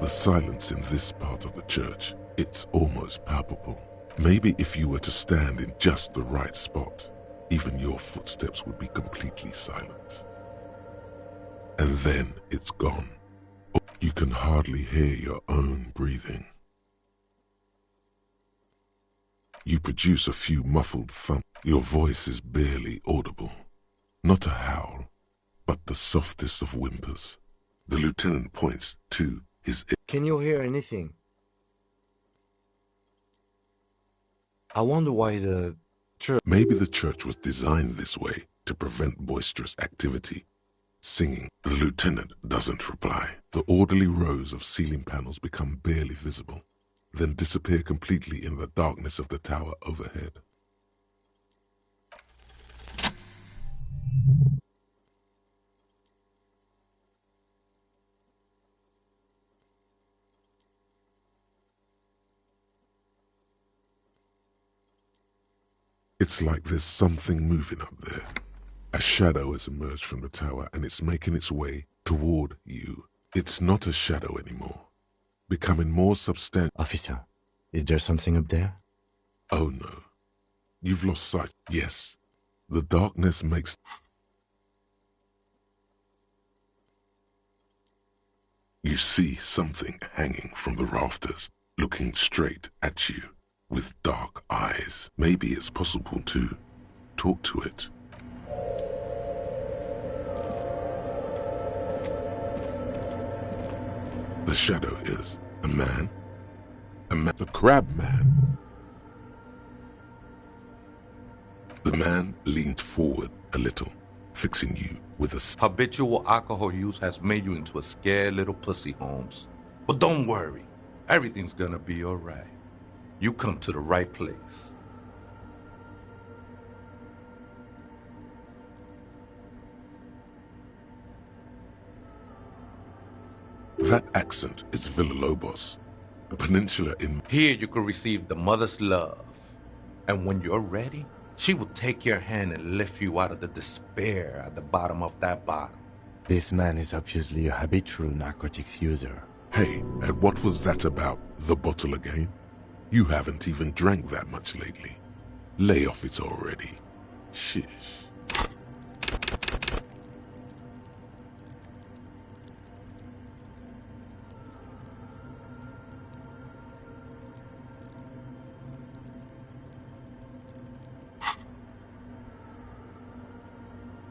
The silence in this part of the church, it's almost palpable. Maybe if you were to stand in just the right spot, even your footsteps would be completely silent. And then it's gone. You can hardly hear your own breathing. You produce a few muffled thumps. Your voice is barely audible. Not a howl, but the softest of whimpers. The lieutenant points to his ear. Can you hear anything? I wonder why the church... Maybe the church was designed this way to prevent boisterous activity. Singing. The lieutenant doesn't reply. The orderly rows of ceiling panels become barely visible, then disappear completely in the darkness of the tower overhead. It's like there's something moving up there. A shadow has emerged from the tower and it's making its way toward you. It's not a shadow anymore, becoming more substantial. Officer, is there something up there? Oh no. You've lost sight. Yes. The darkness makes... You see something hanging from the rafters, looking straight at you with dark eyes. Maybe it's possible to talk to it. The shadow is a man. The crab man. The man leaned forward a little, fixing you with a... Habitual alcohol use has made you into a scared little pussy, Holmes. But don't worry, everything's gonna be all right. You come to the right place. That accent is Villalobos, a peninsula in... Here you can receive the mother's love. And when you're ready, she will take your hand and lift you out of the despair at the bottom of that bottle. This man is obviously a habitual narcotics user. Hey, and what was that about the bottle again? You haven't even drank that much lately. Lay off it already. Shish.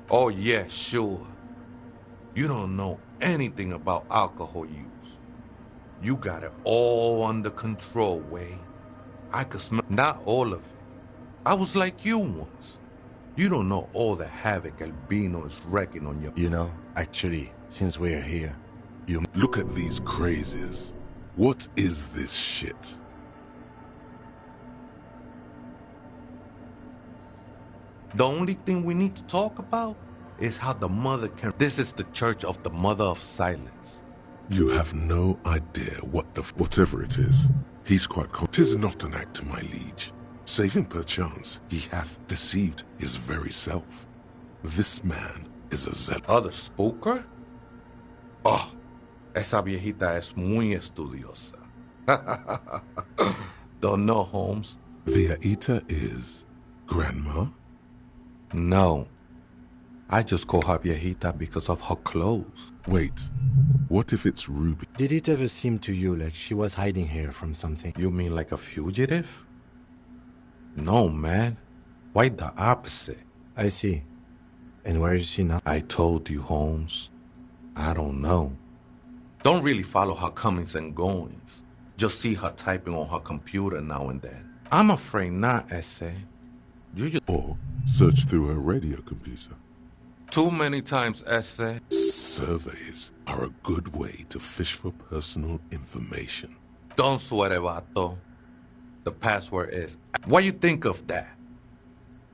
Oh yeah, sure. You don't know anything about alcohol use. You got it all under control, Wade. I could smell not all of it. I was like you once. You don't know all the havoc Albino is wrecking on your... You know, actually, since we're here, you... Look at these crazies. What is this shit? The only thing we need to talk about is how the mother can... This is the Church of the Mother of Silence. You have no idea what the... Whatever it is, he's quite... 'Tis not an act, my liege. Save him perchance, he hath deceived his very self. This man is a zealot. Other spooker? Oh, esa viejita es muy estudiosa. Don't know, Holmes. Viejita is... Grandma? No. I just call her viejita because of her clothes. Wait, what if it's Ruby? Did it ever seem to you like she was hiding here from something? You mean like a fugitive? No, man. Quite the opposite. I see. And where is she now? I told you, Holmes. I don't know. Don't really follow her comings and goings. Just see her typing on her computer now and then. I'm afraid not, Essay. You just... Or search through her radio computer. Too many times, Essay. Surveys are a good way to fish for personal information. Don't sweat it, vato. The password is... What you think of that?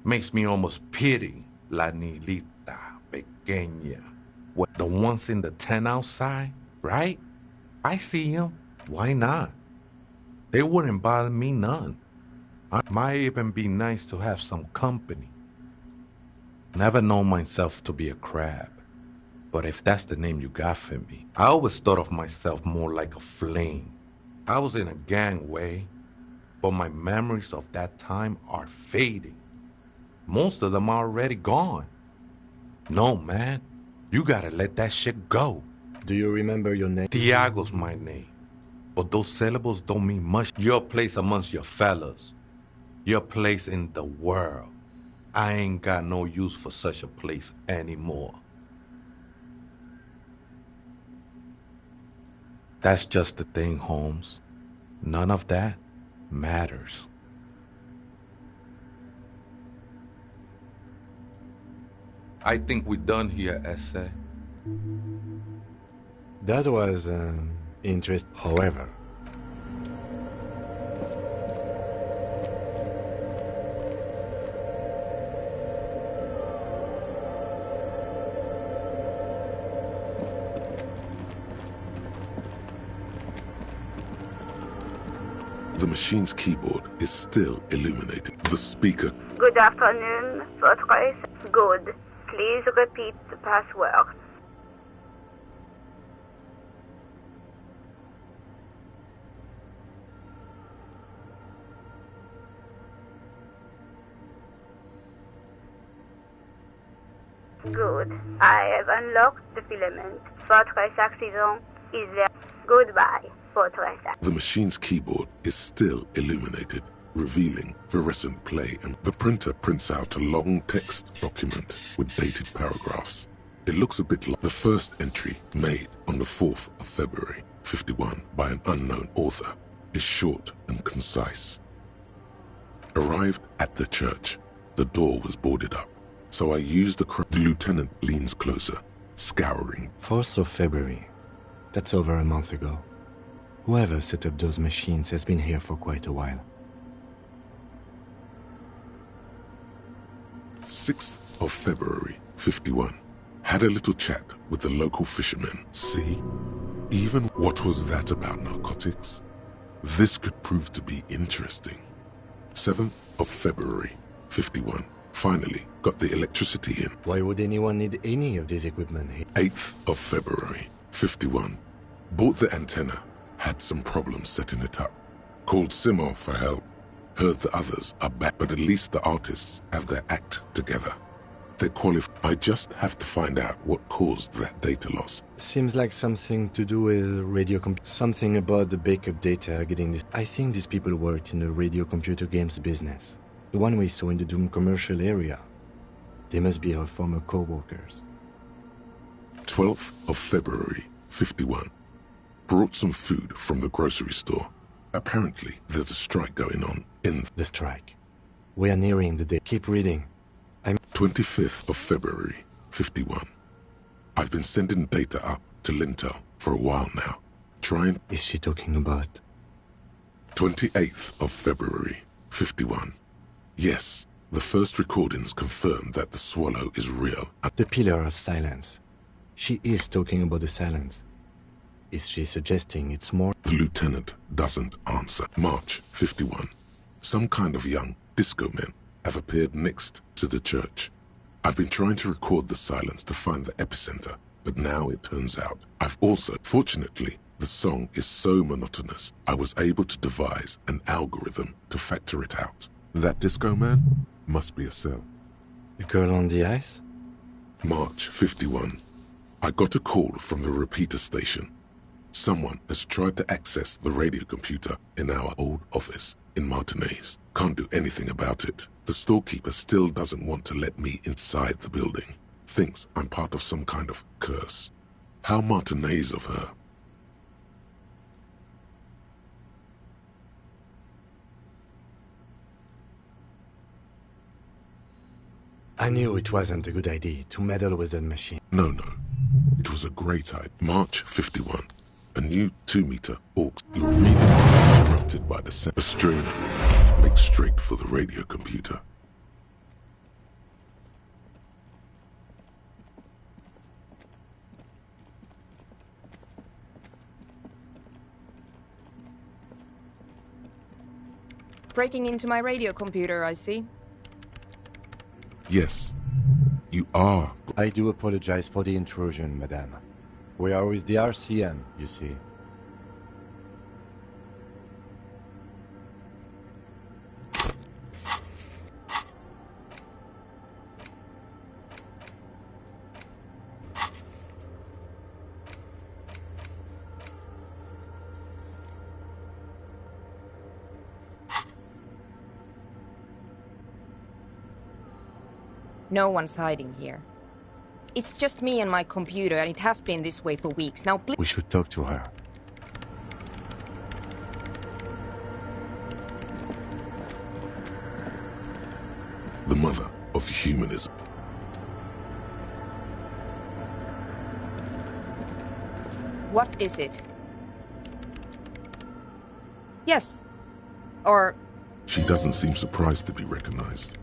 Makes me almost pity La Nilita Pequeña. What, the ones in the tent outside, right? I see them. Why not? They wouldn't bother me none. I might even be nice to have some company. Never known myself to be a crab. But if that's the name you got for me, I always thought of myself more like a flame. I was in a gangway, but my memories of that time are fading. Most of them are already gone. No, man, you gotta let that shit go. Do you remember your name? Tiago's my name, but those syllables don't mean much. Your place amongst your fellas, your place in the world. I ain't got no use for such a place anymore. That's just the thing, Holmes. None of that matters. I think we're done here, Essay. That was interest. However, The machine's keyboard is still illuminated. The speaker. Good afternoon, Fortress. Good. Please repeat the password. Good. I have unlocked the filament. Fortress accident is there. Goodbye, Fortress. The machine's keyboard is still illuminated, revealing fluorescent play, and the printer prints out a long text document with dated paragraphs. It looks a bit like the first entry made on the 4th of February, 51, by an unknown author. Is short and concise. Arrived at the church. The door was boarded up, so I used the lieutenant leans closer, scouring. 4th of February. That's over a month ago. Whoever set up those machines has been here for quite a while. 6th of February, 51. Had a little chat with the local fishermen. See? Even what was that about narcotics? This could prove to be interesting. 7th of February, 51. Finally got the electricity in. Why would anyone need any of this equipment here? 8th of February, 51. Bought the antenna. Had some problems setting it up. Called Simo for help. Heard the others are back, but at least the artists have their act together. They're qualified. I just have to find out what caused that data loss. Seems like something to do with something about the backup data getting this. I think these people worked in the radio computer games business. The one we saw in the Doom commercial area. They must be our former co-workers. 12th of February, 51. Brought some food from the grocery store. Apparently, there's a strike going on in the strike. We are nearing the day. Keep reading. 25th of February, 51. I've been sending data up to Lintel for a while now. Trying. Is she talking about? 28th of February, 51. Yes, the first recordings confirm that the swallow is real. The pillar of silence. She is talking about the silence. Is she suggesting it's more? The lieutenant doesn't answer. March 51. Some kind of young disco men have appeared next to the church. I've been trying to record the silence to find the epicenter, but now it turns out I've also, fortunately, the song is so monotonous, I was able to devise an algorithm to factor it out. That disco man must be a cell. The girl on the ice? March 51. I got a call from the repeater station. Someone has tried to access the radio computer in our old office in Martinez. Can't do anything about it. The storekeeper still doesn't want to let me inside the building. Thinks I'm part of some kind of curse. How Martinez of her. I knew it wasn't a good idea to meddle with that machine. No. It was a great idea. March 51. A new 2-meter aux. You're immediately interrupted by the sound. A strange woman makes straight for the radio computer. Breaking into my radio computer, I see. Yes, you are I do apologize for the intrusion, madame. We are with the RCM, you see. No one's hiding here. It's just me and my computer, and it has been this way for weeks. Now, please... We should talk to her. The mother of humanism. What is it? Yes. Or... She doesn't seem surprised to be recognized.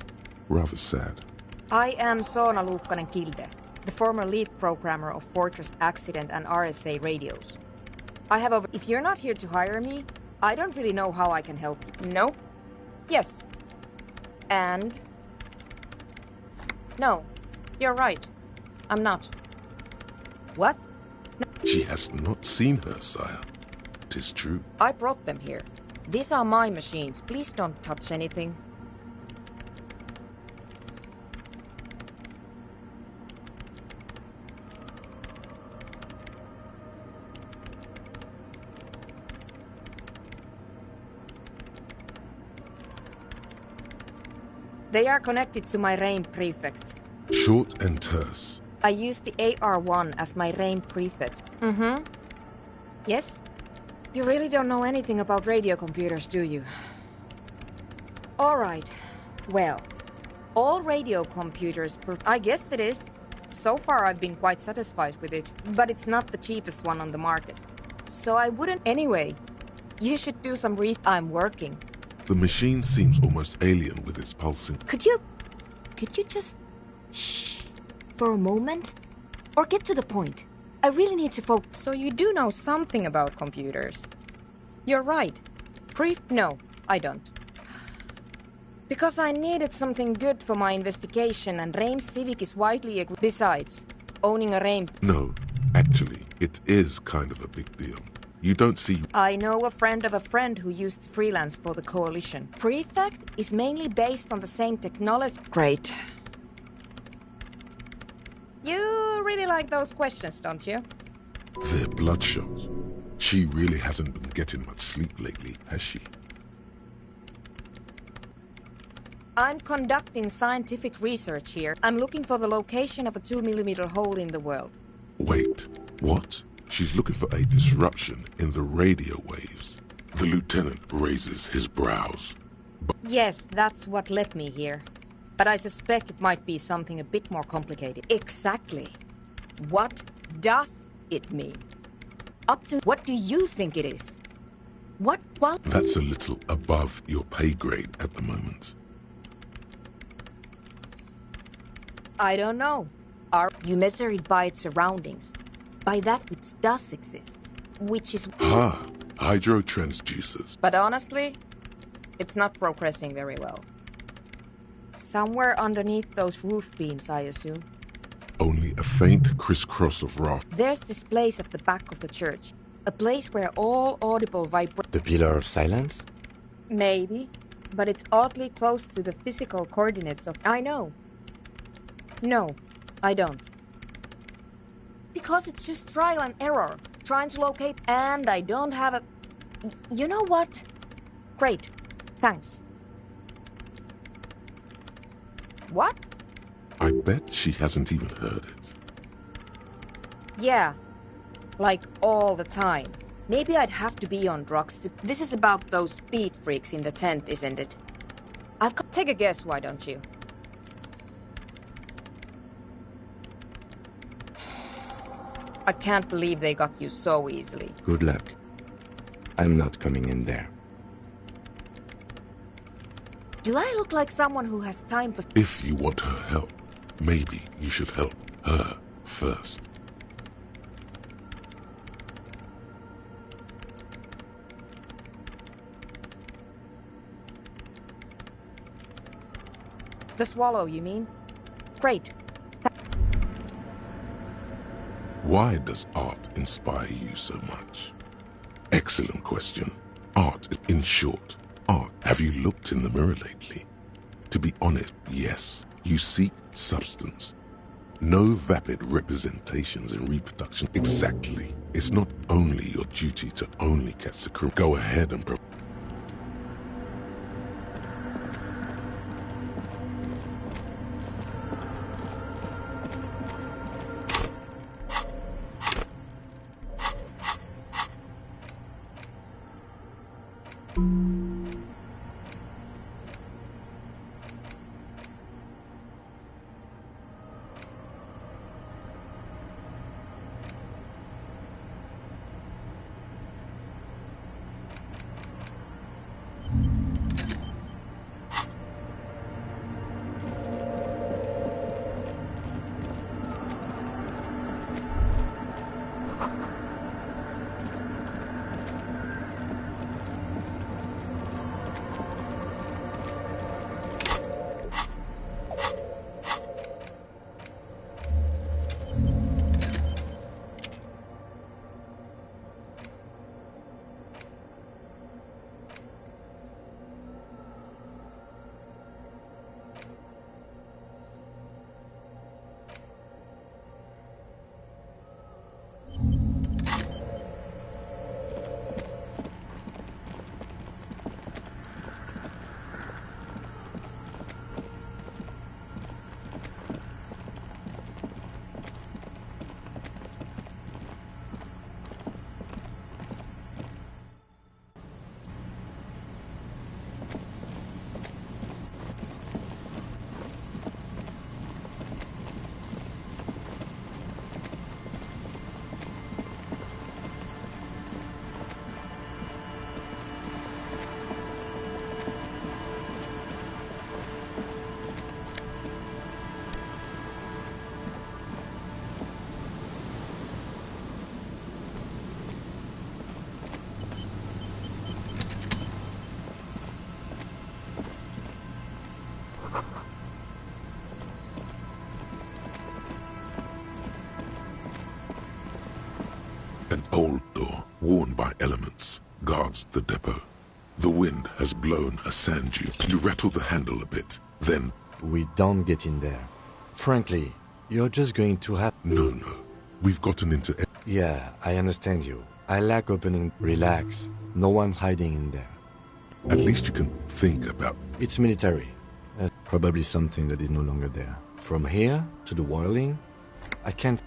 Rather sad. I am Soona Luukkanen-Kilde, the former lead programmer of Fortress Accident and RSA radios. I have over... If you're not here to hire me, I don't really know how I can help you. No? Yes. And... No. You're right. I'm not. What? No. She has not seen her, sire. 'Tis true. I brought them here. These are my machines. Please don't touch anything. They are connected to my RAIN prefect. Short and terse. I use the AR-1 as my RAIN prefect. Mm-hmm. Yes? You really don't know anything about radio computers, do you? Alright. Well, all radio computers... I guess it is. So far I've been quite satisfied with it, but it's not the cheapest one on the market. So I wouldn't... Anyway, you should do some research. I'm working. The machine seems almost alien with its pulsing. Could you just... shh... for a moment? Or get to the point. I really need to focus. So you do know something about computers. You're right. No, I don't. Because I needed something good for my investigation, and RAIN Civic is widely agreed. Besides, owning a RAIN... No, actually, it is kind of a big deal. You don't see... I know a friend of a friend who used to freelance for the Coalition. Prefect is mainly based on the same technology... Great. You really like those questions, don't you? They're bloodshot. She really hasn't been getting much sleep lately, has she? I'm conducting scientific research here. I'm looking for the location of a 2mm hole in the world. Wait, what? She's looking for a disruption in the radio waves. The lieutenant raises his brows. Yes, that's what led me here. But I suspect it might be something a bit more complicated. Exactly. What does it mean? Up to what do you think it is? What That's a little above your pay grade at the moment. I don't know. You measure it by its surroundings. By that which does exist. Which is... Hydrotransducers. But honestly, it's not progressing very well. Somewhere underneath those roof beams, I assume. Only a faint crisscross of raft. There's this place at the back of the church. A place where all audible vibration... The Pillar of Silence? Maybe. But it's oddly close to the physical coordinates of... I know. No, I don't. Because it's just trial and error. Trying to locate... And I don't have a... You know what? Great. Thanks. What? I bet she hasn't even heard it. Yeah. Like all the time. Maybe I'd have to be on drugs to... This is about those speed freaks in the tent, isn't it? Take a guess, why don't you? I can't believe they got you so easily. Good luck. I'm not coming in there. Do I look like someone who has time for... If you want her help, maybe you should help her first. The swallow, you mean? Great. Why does art inspire you so much? Excellent question. Art is, in short, art. Have you looked in the mirror lately? To be honest, yes. You seek substance. No vapid representations and reproduction. Exactly. It's not only your duty to only catch the criminal. Go ahead and an old door, worn by elements, guards the depot. The wind has blown a sand dune. You rattle the handle a bit, then... We don't get in there. Frankly, you're just going to have... No. We've gotten into... Yeah, I understand you. I like opening... Relax. No one's hiding in there. At least you can think about... It's military. Probably something that is no longer there. From here to the whirling, I can't...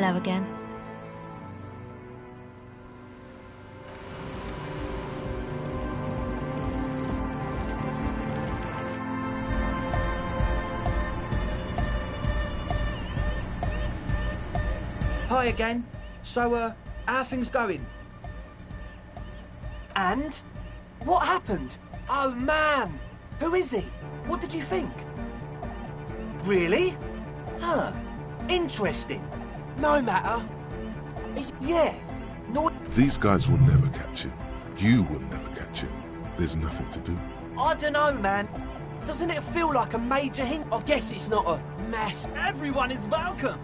Hello again. Hi again. So, how are things going? And? What happened? Oh, man! Who is he? What did you think? Really? Huh. Interesting. No matter. Yeah. No. These guys will never catch him. You will never catch him. There's nothing to do. I don't know, man. Doesn't it feel like a major hint? I guess it's not a mess. Everyone is welcome.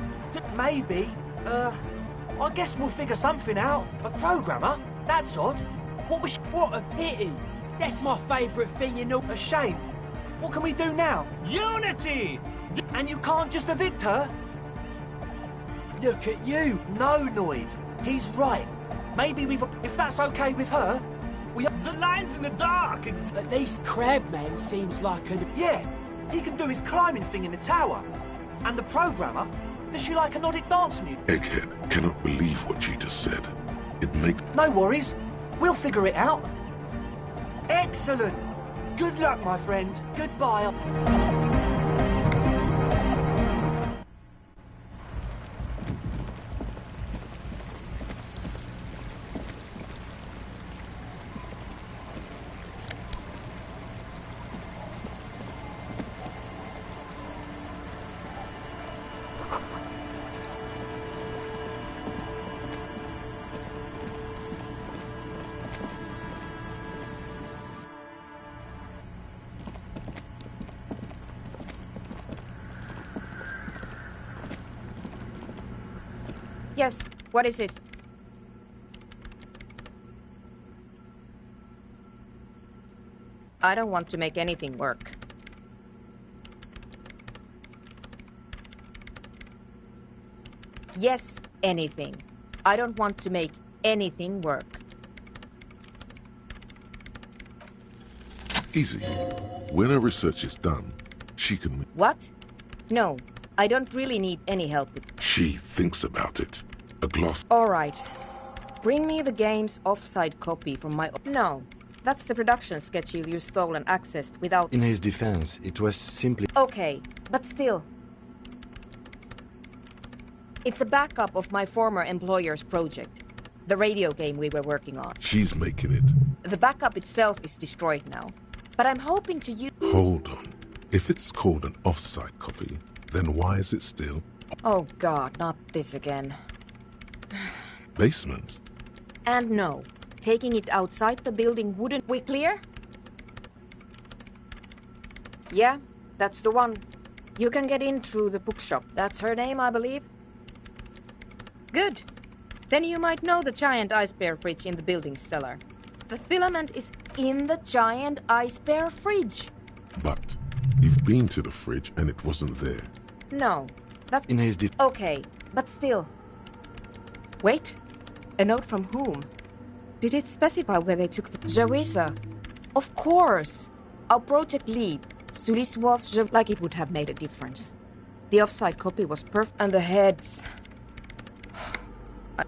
Maybe. I guess we'll figure something out. A programmer? That's odd. What a pity. That's my favourite thing, you know. A shame. What can we do now? Unity! And you can't just evict her? Look at you. No, Noid. He's right. Maybe if that's okay with her, the line's in the dark. At least Crabman seems like an... Yeah, he can do his climbing thing in the tower. And the programmer, does she like a Nordic dance music? Egghead cannot believe what you just said. It makes... No worries. We'll figure it out. Excellent. Good luck, my friend. Goodbye. Yes, what is it? I don't want to make anything work. Yes, anything. I don't want to make anything work. Easy. When her research is done, she can... What? No, I don't really need any help with... She thinks about it. A gloss... All right. Bring me the game's offside copy from my... No, that's the production schedule you stole and accessed without... In his defense, it was simply... Okay, but still. It's a backup of my former employer's project. The radio game we were working on. She's making it. The backup itself is destroyed now. But I'm hoping to use... Hold on. If it's called an offside copy, then why is it still... Oh God, not this again. Basement? And no, taking it outside the building wouldn't... We clear? Yeah, that's the one. You can get in through the bookshop. That's her name, I believe. Good. Then you might know the giant ice bear fridge in the building's cellar. The filament is in the giant ice bear fridge. But you've been to the fridge and it wasn't there. No, that's... In his Okay, but still. Wait, a note from whom? Did it specify where they took the... Joisa. Of course. Our project lead, Suliswov, like it would have made a difference. The offside copy was perfect, and the heads...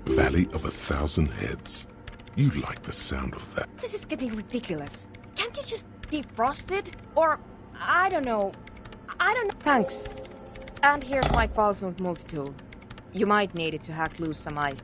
Valley of 1,000 Heads. You like the sound of that. This is getting ridiculous. Can't you just defrost it? Or, I don't know. Thanks. And here's my Falsund multi-tool. You might need it to hack loose some ice.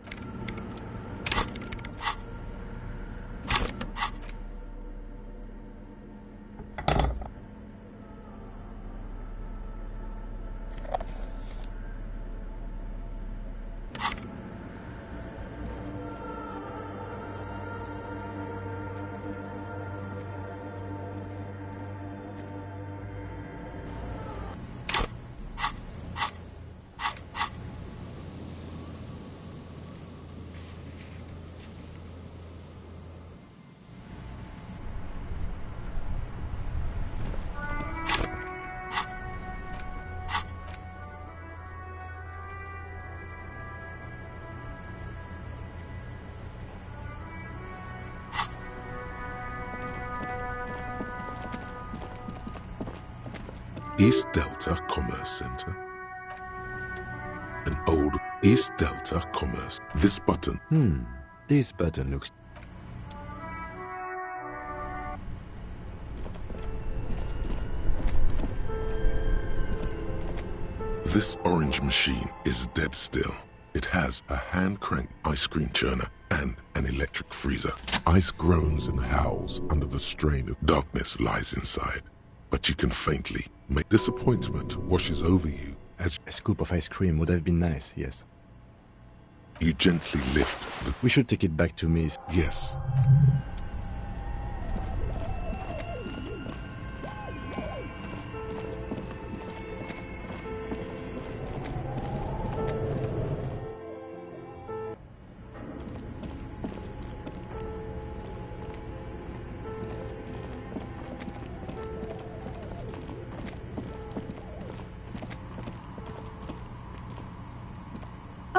East Delta Commerce Center. An old East Delta Commerce. This button. This button looks... This orange machine is dead still. It has a hand-cranked ice cream churner and an electric freezer. Ice groans and howls under the strain of darkness lies inside. But you can faintly make disappointment washes over you as A scoop of ice cream would have been nice, yes. you gently lift the... We should take it back to Miss... Yes.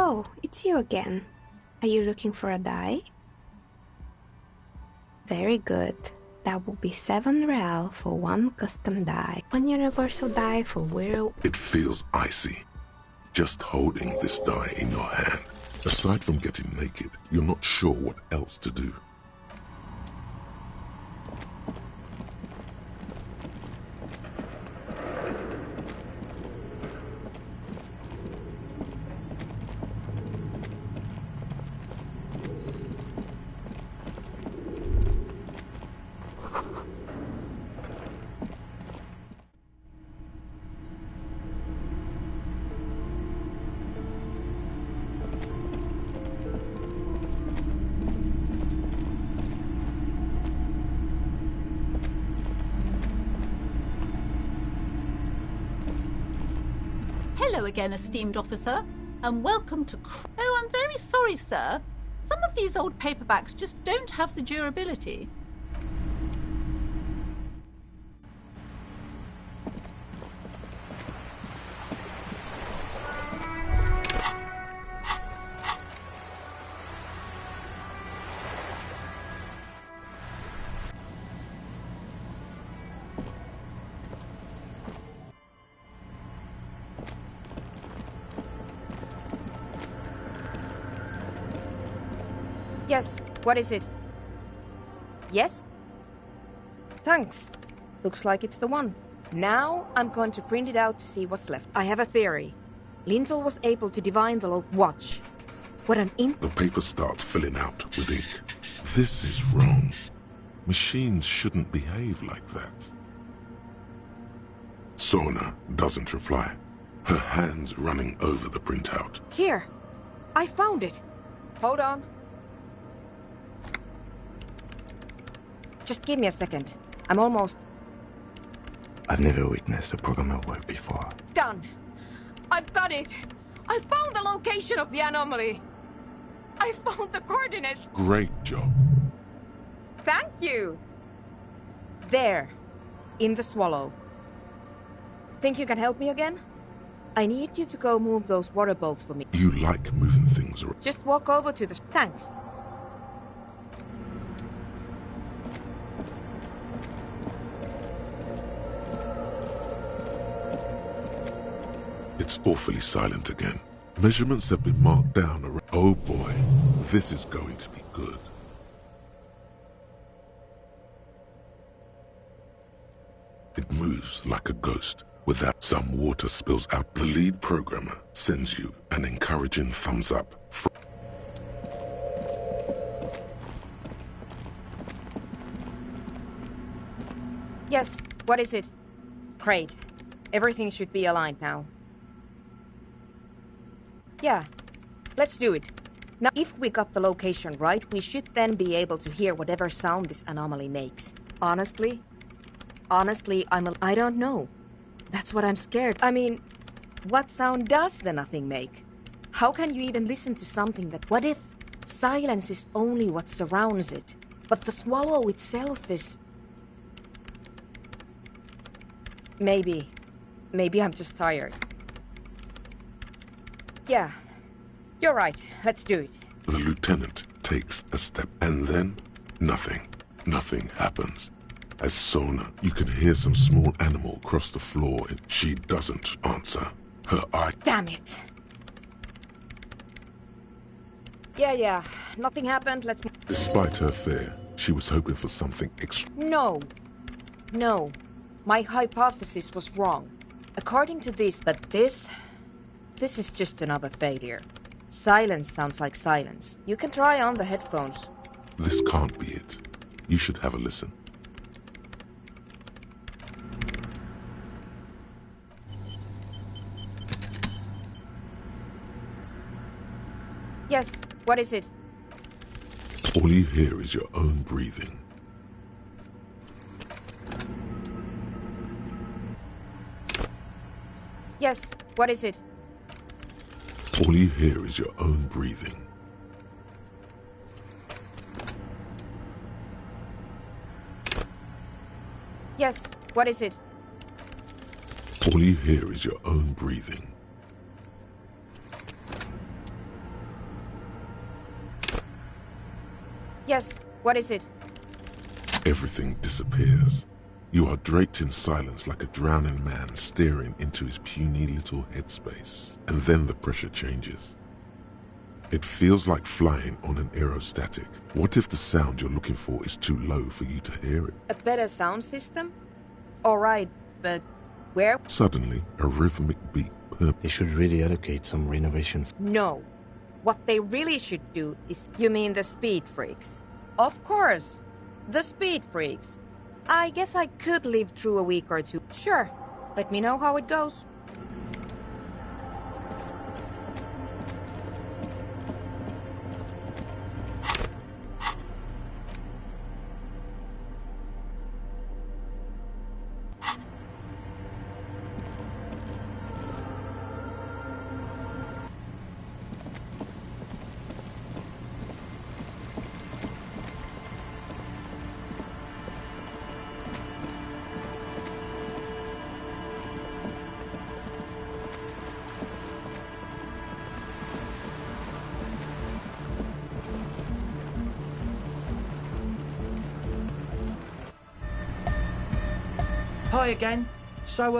Oh, it's you again. Are you looking for a die? Very good. That will be 7 real for one custom die. One universal die for Wiro. It feels icy. Just holding this die in your hand. Aside from getting naked, you're not sure what else to do. Hello again, esteemed officer, and welcome to... Oh, I'm very sorry, sir. Some of these old paperbacks just don't have the durability. Yes, what is it? Yes? Thanks. Looks like it's the one. Now I'm going to print it out to see what's left. I have a theory. Lintel was able to divine the watch. What an The paper starts filling out with ink. This is wrong. Machines shouldn't behave like that. Sona doesn't reply. Her hands running over the printout. Here! I found it! Hold on. Just give me a second. I'm almost... I've never witnessed a programmer work before. done. I've got it. I found the location of the anomaly. I found the coordinates. Great job. Thank you. There. In the swallow. Think you can help me again? I need you to go move those water bolts for me. You like moving things around. Just walk over to the... Thanks. It's awfully silent again. Measurements have been marked down around... Oh boy, this is going to be good. It moves like a ghost. With that, some water spills out. The lead programmer sends you an encouraging thumbs up. Yes, what is it? Great. Everything should be aligned now. Yeah, let's do it. Now, if we got the location right, we should then be able to hear whatever sound this anomaly makes. Honestly, I don't know. That's what I'm scared. I mean, what sound does the nothing make? How can you even listen to something that... What if silence is only what surrounds it, but the swallow itself is... Maybe I'm just tired. Yeah, you're right. Let's do it. The lieutenant takes a step, and then nothing. Nothing happens. As Sona, you can hear some small animal cross the floor, and she doesn't answer. Her eye... Damn it! Yeah. Nothing happened. Let's move. Despite her fear, she was hoping for something extra. No. My hypothesis was wrong. According to this, but this is just another failure. Silence sounds like silence. You can try on the headphones. This can't be it. You should have a listen. Yes, what is it? All you hear is your own breathing. Yes, what is it? All you hear is your own breathing. Yes, what is it? All you hear is your own breathing. Yes, what is it? Everything disappears. You are draped in silence like a drowning man staring into his puny little headspace. And then the pressure changes. It feels like flying on an aerostatic. What if the sound you're looking for is too low for you to hear it? A better sound system? Alright, but where? Suddenly, a rhythmic beat. They should really allocate some renovation. No. What they really should do is... You mean the speed freaks? Of course. The speed freaks. I guess I could live through a week or two. Sure. Let me know how it goes. Hi again. So,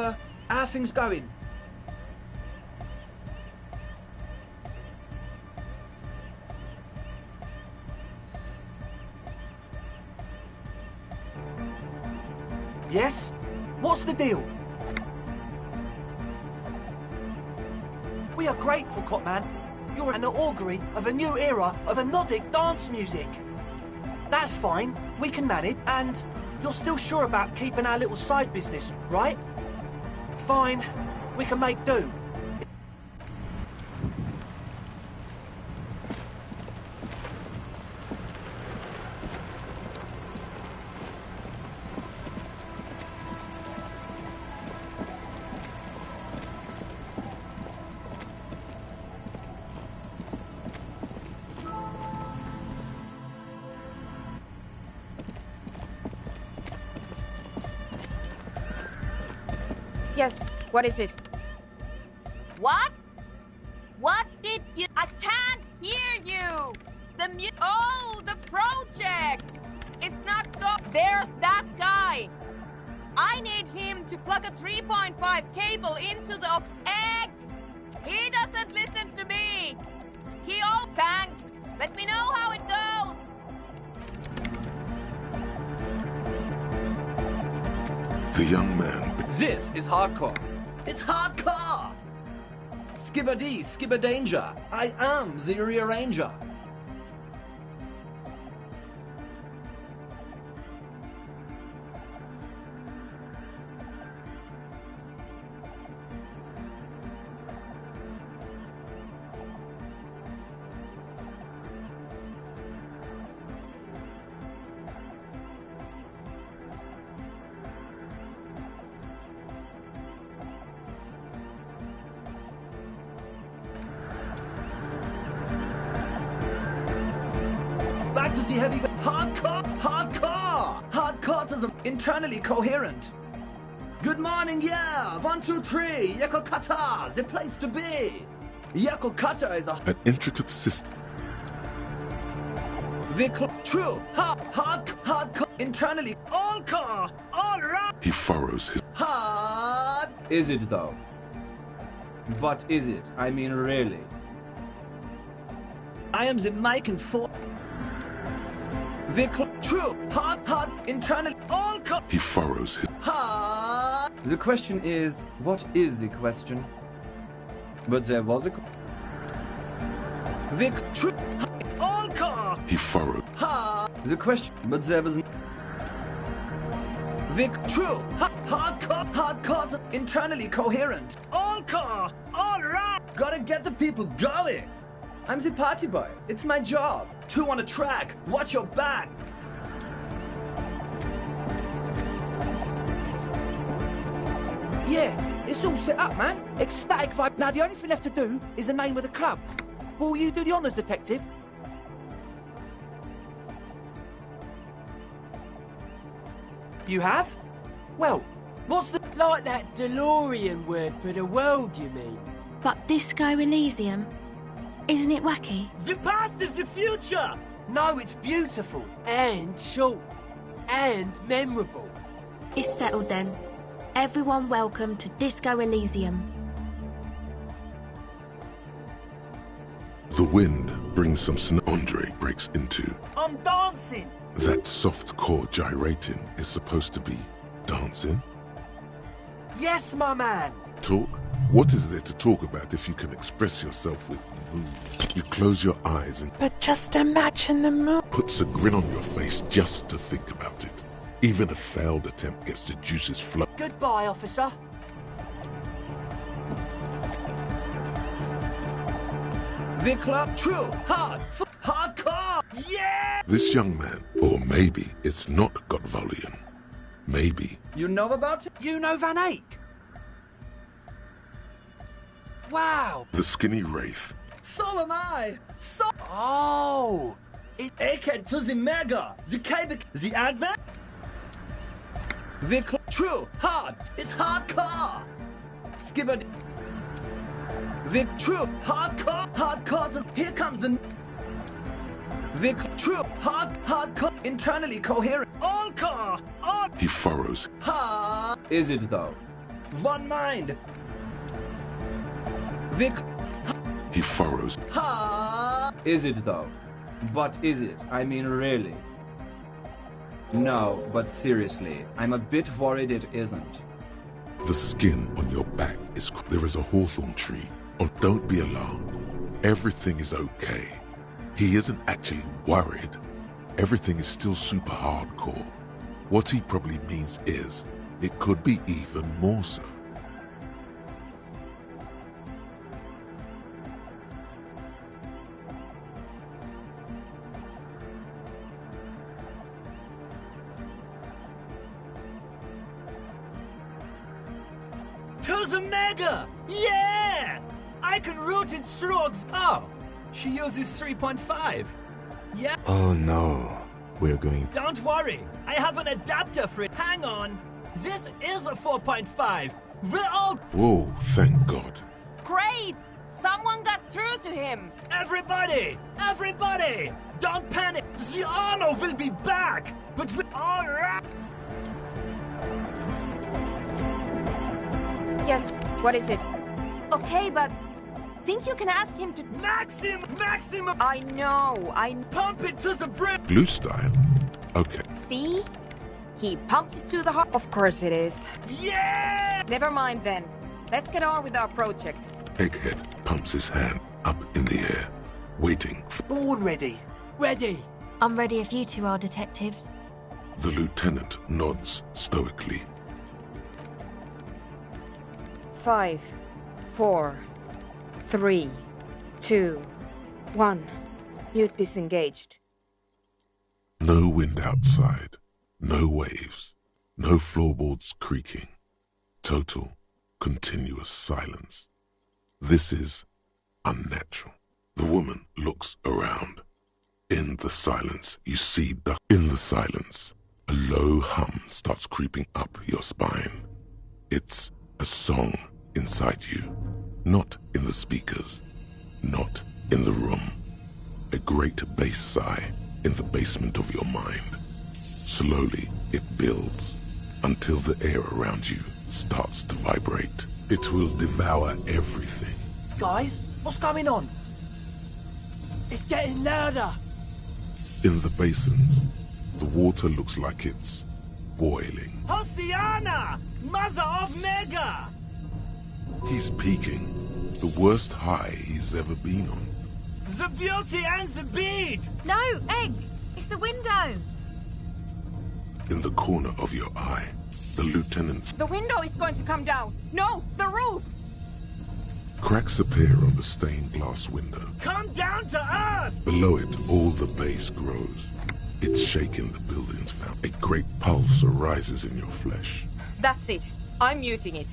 how are things going? Yes? What's the deal? We are grateful, Copman. You're an augury of a new era of Nordic dance music. That's fine. We can manage. And you're still sure about keeping our little side business, right? Fine. We can make do. Yes, what is it? What? What did you... I can't hear you! Oh, the project! It's not There's that guy! I need him to plug a 3.5 cable into the aux egg! He doesn't listen to me! Thanks! Let me know how it goes! The young man... This is hardcore. It's hardcore! Skibbity, skibberdanger. I am the rearranger. Back to the heavy... Hardcore! Hardcore! Hardcore to the internally coherent. Good morning, yeah! 1, 2, 3! Yakokata! The place to be! Yakokata is an intricate system. True! Hardcore! Internally... All core! All right! He furrows his... Hard! Is it, though? But is it? I mean, really? I am the mic and for... True. Hard, internal, all He furrows his... Ha! The question is, what is the question? But there was a... True. All car! He furrowed... Ha! The question, but there was... True. Hardcore, internally coherent. All car! All right! Gotta get the people going! I'm the party boy. It's my job. 2 on a track. Watch your back. Yeah, it's all set up, man. Ecstatic vibe. Now, the only thing left to do is the name of the club. Will you do the honours, detective? You have? Well, what's the... Like that DeLorean word for the world, you mean? But Disco Elysium? Isn't it wacky? The past is the future! No, it's beautiful and short and memorable. It's settled then. Everyone welcome to Disco Elysium. The wind brings some snow. Andre breaks into. I'm dancing! That soft core gyrating is supposed to be dancing? Yes, my man! Talk? What is there to talk about if you can express yourself with mood? You close your eyes and... But just imagine the mood. Puts a grin on your face just to think about it. Even a failed attempt gets the juices flowing. Goodbye, officer. The club, true, hardcore, yeah! This young man, or maybe it's not got volume. Maybe. You know about it? You know Van Eyck? Wow. The skinny wraith. So am I. So... Oh. It's Egghead to the Mega, the Cable, the Advent. The true, hard. It's hardcore. Skipper. The true, hardcore. Here comes the... The true, hardcore. Internally coherent. All car. All... He furrows. Ha. Is it though? One mind. He furrows. Ha! Is it though? But is it? I mean, really? No, but seriously, I'm a bit worried it isn't. The skin on your back is... There is a hawthorn tree. Oh, don't be alarmed. Everything is okay. He isn't actually worried. Everything is still super hardcore. What he probably means is, it could be even more so. To the Mega! Yeah! I can root in slugs. Oh, she uses 3.5. Yeah. Oh no, we're going... Don't worry, I have an adapter for it. Hang on. This is a 4.5. We're all... Whoa, thank God. Great! Someone got through to him! Everybody! Everybody! Don't panic! The Arno will be back! But we... Alright! Yes, what is it? Okay, but... Think you can ask him to... Maxim! I know, Pump it to the brim! Glue style? Okay. See? He pumps it to the heart. Of course it is. Yeah! Never mind then. Let's get on with our project. Egghead pumps his hand up in the air, waiting. Born ready. Ready. I'm ready if you two are detectives. The lieutenant nods stoically. 5, 4, 3, 2, 1. Mute disengaged. No wind outside, no waves, no floorboards creaking. Total, continuous silence. This is unnatural. The woman looks around. In the silence, you see duck. In the silence, a low hum starts creeping up your spine. It's a song inside you, not in the speakers, not in the room. A great bass sigh in the basement of your mind. Slowly it builds until the air around you starts to vibrate. It will devour everything. Guys, what's going on? It's getting louder. In the basins, the water looks like it's boiling. Hosiana! Mother of Mega! He's peaking. The worst high he's ever been on. The beauty and the bead! No, Egg! It's the window! In the corner of your eye, the lieutenant's... The window is going to come down! No, the roof! Cracks appear on the stained glass window. Come down to earth! Below it, all the base grows. It's shaking the building's foundation. A great pulse arises in your flesh. That's it. I'm muting it.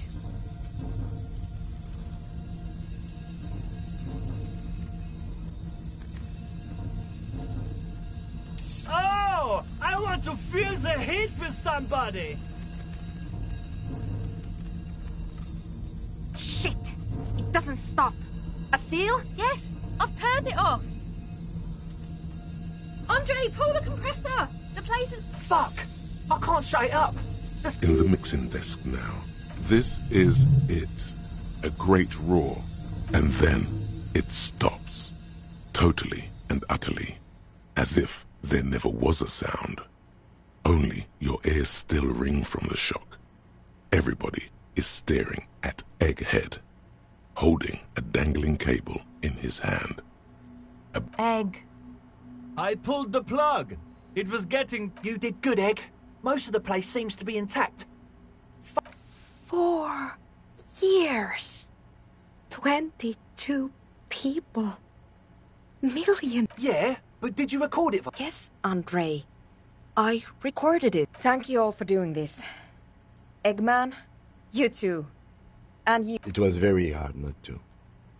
Oh! I want to feel the heat with somebody! Shit! It doesn't stop. A seal? Yes, I've turned it off. Andre, pull the compressor! The place is... Fuck! I can't shut it up! In the mixing desk now, this is it. A great roar. And then it stops. Totally and utterly. As if there never was a sound. Only your ears still ring from the shock. Everybody is staring at Egghead, holding a dangling cable in his hand. Egg. I pulled the plug. It was getting... You did good, Egg. Most of the place seems to be intact. 4 years. 22 people. Million. Yeah, but did you record it? Yes, Andre. I recorded it. Thank you all for doing this. Eggman, you too. And you... It was very hard not to.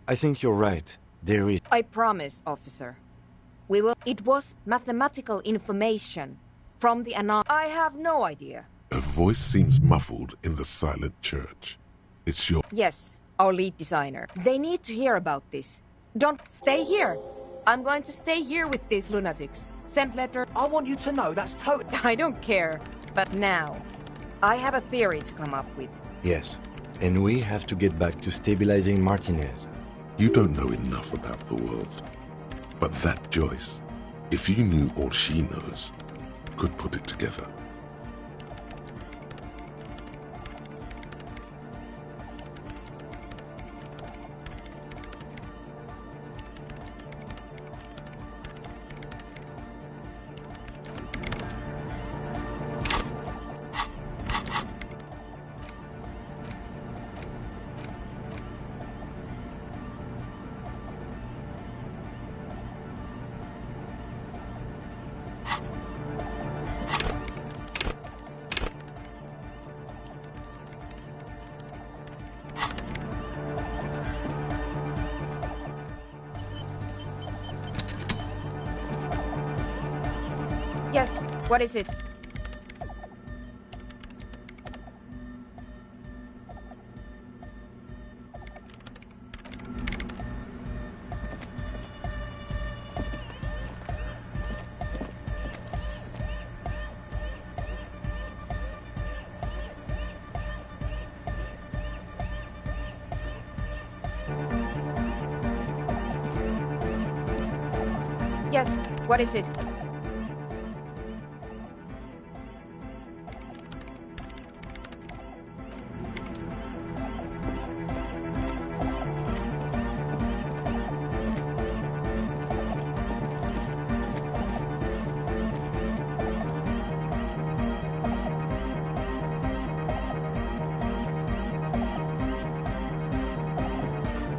I think you're right. There is... I promise, officer. We will... It was mathematical information from the I have no idea. A voice seems muffled in the silent church. It's your... Yes, our lead designer. They need to hear about this. Don't stay here. I'm going to stay here with these lunatics. Send letter... I want you to know that's total... I don't care. But now, I have a theory to come up with. Yes, and we have to get back to stabilizing Martinez. You don't know enough about the world. But that Joyce, if you knew all she knows, could put it together. Yes, what is it? Yes, what is it?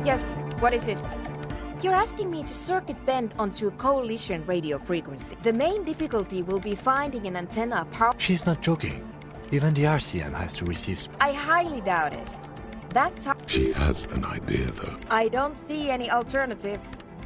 Yes, what is it? You're asking me to circuit bend onto a coalition radio frequency. The main difficulty will be finding an antenna power... She's not joking. Even the RCM has to receive... I highly doubt it. That time... She has an idea, though. I don't see any alternative.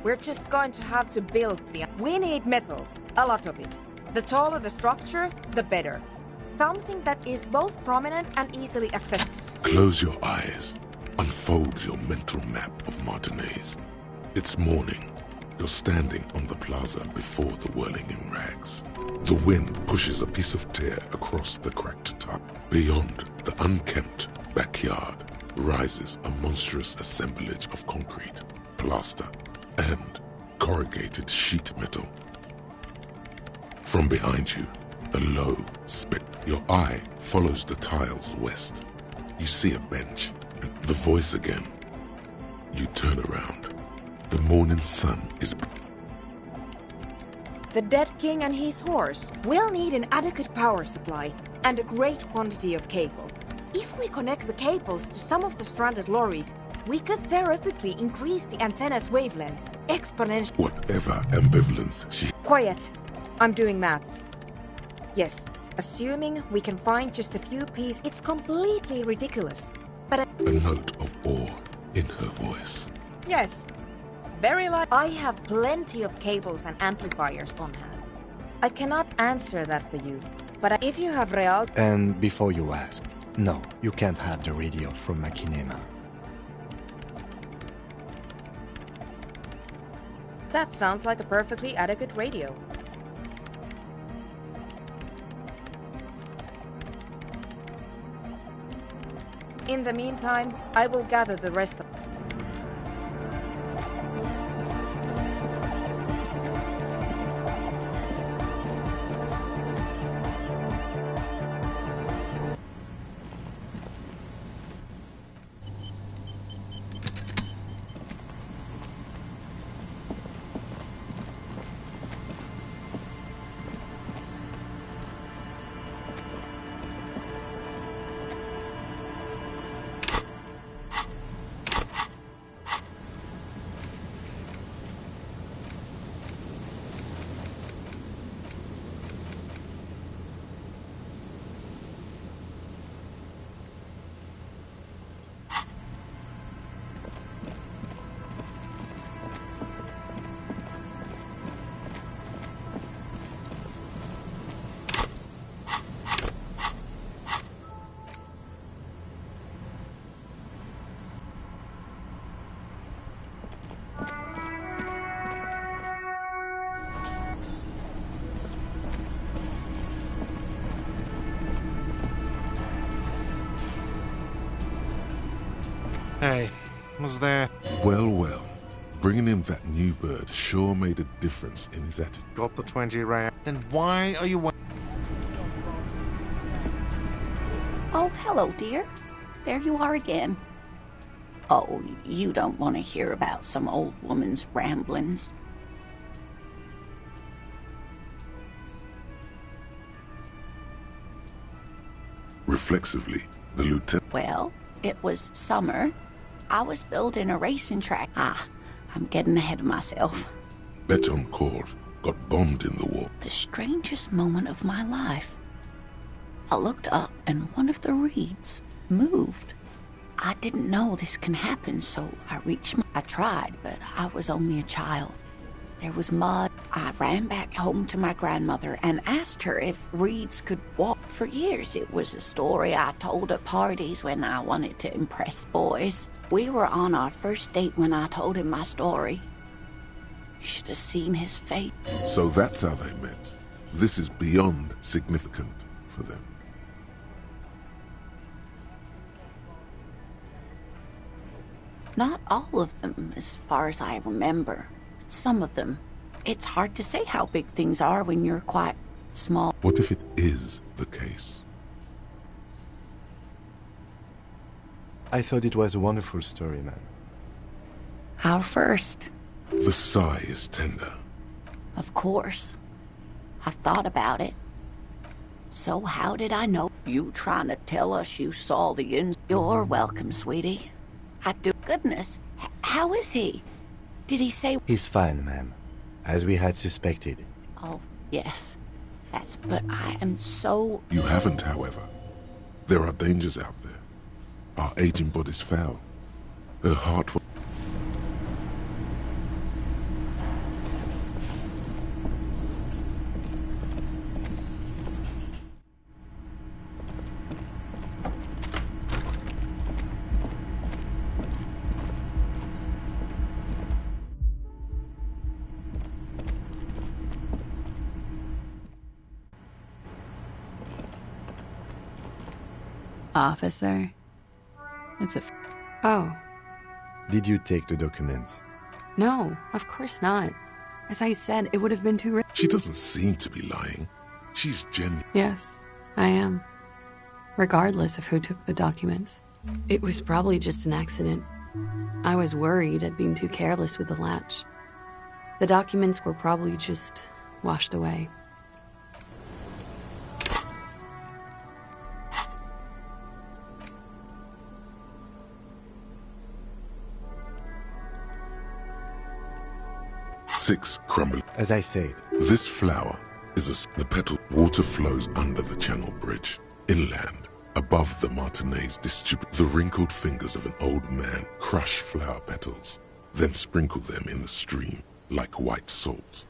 We're just going to have to build the... We need metal. A lot of it. The taller the structure, the better. Something that is both prominent and easily accessible. Close your eyes. Unfold your mental map of Martinez. It's morning. You're standing on the plaza before the whirling in rags. The wind pushes a piece of tear across the cracked top. Beyond the unkempt backyard rises a monstrous assemblage of concrete, plaster, and corrugated sheet metal. From behind you, a low speck. Your eye follows the tiles west. You see a bench, and the voice again. You turn around. The morning sun is... The dead king and his horse will need an adequate power supply and a great quantity of cable. If we connect the cables to some of the stranded lorries, we could theoretically increase the antenna's wavelength exponentially. Whatever ambivalence she... Quiet. I'm doing maths. Yes, assuming we can find just a few pieces, it's completely ridiculous. But A note of awe in her voice. yes, very likely. I have plenty of cables and amplifiers on hand. I cannot answer that for you, but if you have real... And before you ask, no, you can't have the radio from Machinema. That sounds like a perfectly adequate radio. In the meantime, I will gather the rest of... Hey, was there... Well, well. Bringing him that new bird sure made a difference in his attitude. Got the 20 rand. Then why are you... Oh, hello, dear. There you are again. Oh, you don't want to hear about some old woman's ramblings. Reflexively, the lieutenant... Well, it was summer. I was building a racing track. I'm getting ahead of myself. Betoncourt got bombed in the war. The strangest moment of my life. I looked up and one of the reeds moved. I didn't know this can happen, so I tried, but I was only a child. There was mud. I ran back home to my grandmother and asked her if reeds could walk. For years, it was a story I told at parties when I wanted to impress boys. We were on our first date when I told him my story. You should have seen his face. So that's how they met. This is beyond significant for them. Not all of them, as far as I remember. Some of them. It's hard to say how big things are when you're quite small. What if it is the case? I thought it was a wonderful story, man. Our first. The sigh is tender. Of course. I've thought about it. So how did I know? You trying to tell us you saw the ins? You're welcome, sweetie. I do. Goodness, how is he? Did he say... He's fine, ma'am. As we had suspected. Oh, yes. But I am so... You haven't, however. There are dangers out there. Our aging body's foul. Her heart will... Officer? It's a... Oh. Did you take the documents? No, of course not. As I said, it would have been too... She doesn't seem to be lying. She's genuine. Yes, I am. Regardless of who took the documents. It was probably just an accident. I was worried I'd been too careless with the latch. The documents were probably just washed away. Six crumble. As I said, This flower is the petal. Water flows under the channel bridge. Inland, above the Martinez distribute. The wrinkled fingers of an old man crush flower petals, then sprinkle them in the stream like white salt.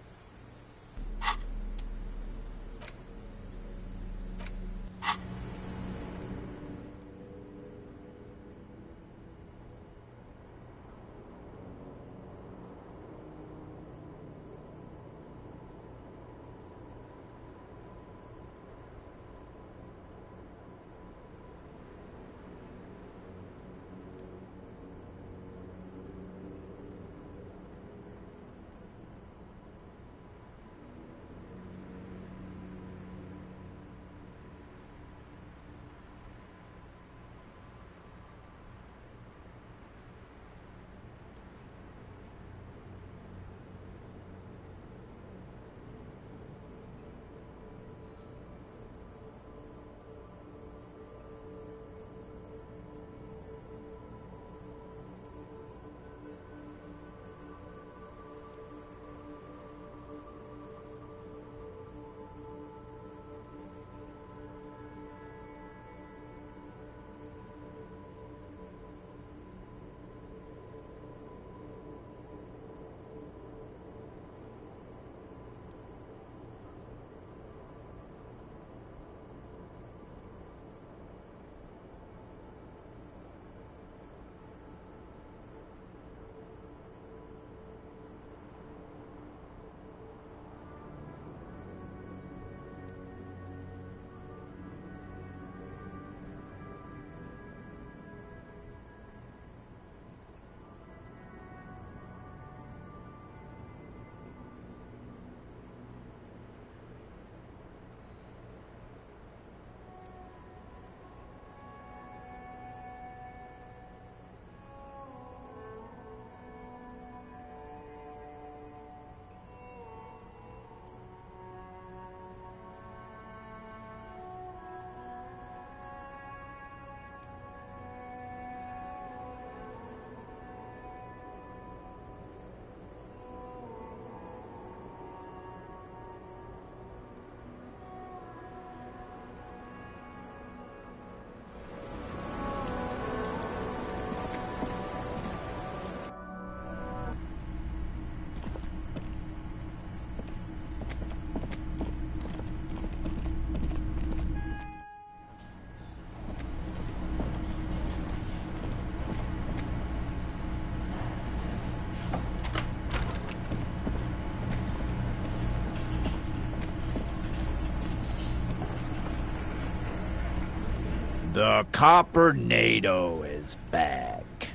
The Coppernado is back.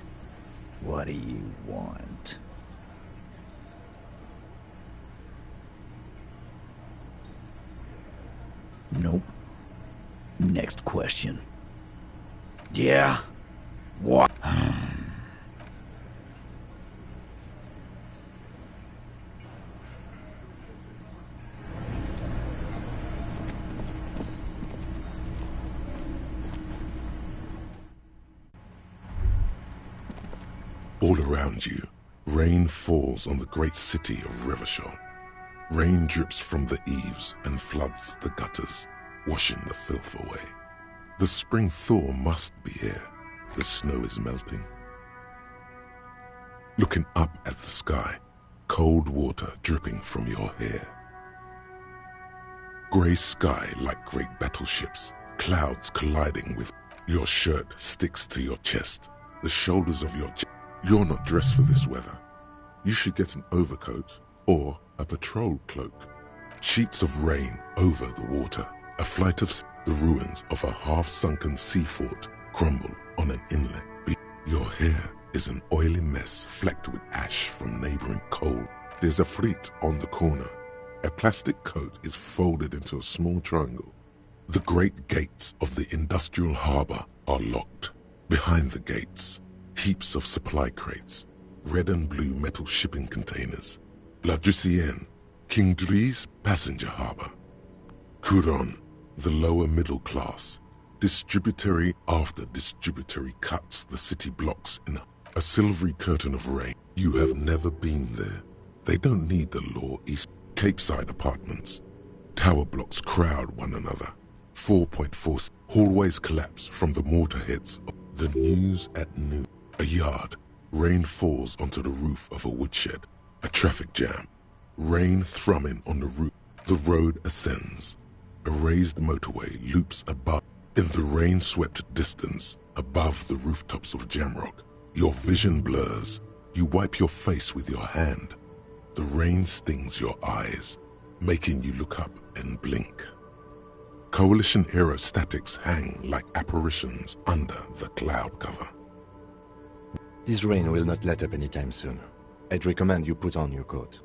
What do you want? Nope. Next question. Yeah? What? All around you, rain falls on the great city of Rivershore. Rain drips from the eaves and floods the gutters, washing the filth away. The spring thaw must be here. The snow is melting. Looking up at the sky, cold water dripping from your hair. Grey sky like great battleships, clouds colliding with your shirt sticks to your chest, the shoulders of your chest. You're not dressed for this weather. You should get an overcoat or a patrol cloak. Sheets of rain over the water. A flight of the ruins of a half-sunken sea fort crumble on an inlet. Your hair is an oily mess flecked with ash from neighboring coal. There's a frit on the corner. A plastic coat is folded into a small triangle. The great gates of the industrial harbour are locked. Behind the gates, heaps of supply crates, red and blue metal shipping containers. La Ducienne, King Dries passenger harbour. Couronne, the lower middle class. Distributary after distributary cuts the city blocks in a silvery curtain of rain. You have never been there. They don't need the law. East Capeside apartments. Tower blocks crowd one another. 4.4 hallways collapse from the mortar hits. The news at noon. A yard. Rain falls onto the roof of a woodshed. A traffic jam. Rain thrumming on the roof. The road ascends. A raised motorway loops above. In the rain-swept distance, above the rooftops of Jamrock, your vision blurs. You wipe your face with your hand. The rain stings your eyes, making you look up and blink. Coalition aerostatics hang like apparitions under the cloud cover. This rain will not let up anytime soon. I'd recommend you put on your coat.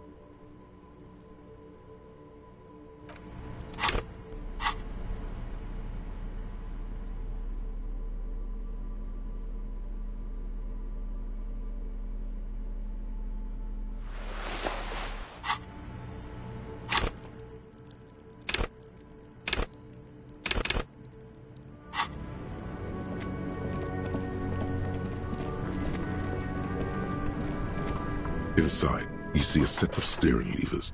Inside, you see a set of steering levers.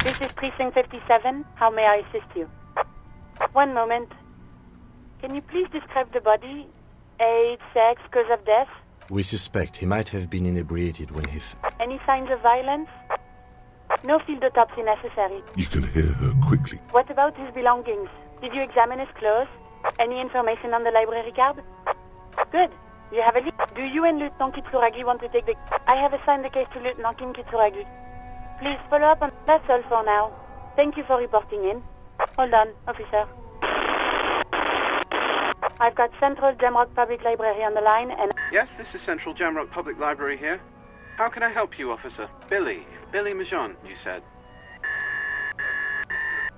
This is Precinct 57. How may I assist you? One moment. Can you please describe the body? Age, sex, cause of death? We suspect he might have been inebriated when he Any signs of violence? No field autopsy necessary. You can hear her quickly. What about his belongings? Did you examine his clothes? Any information on the library card? Good. You have a lead. Do you and Lieutenant Kitsuragi want to take the... I have assigned the case to Lieutenant Kim Kitsuragi. Please follow up on... That's all for now. Thank you for reporting in. Hold on, officer. I've got Central Jamrock Public Library on the line and... Yes, this is Central Jamrock Public Library here. How can I help you, officer? Billy Majon, you said.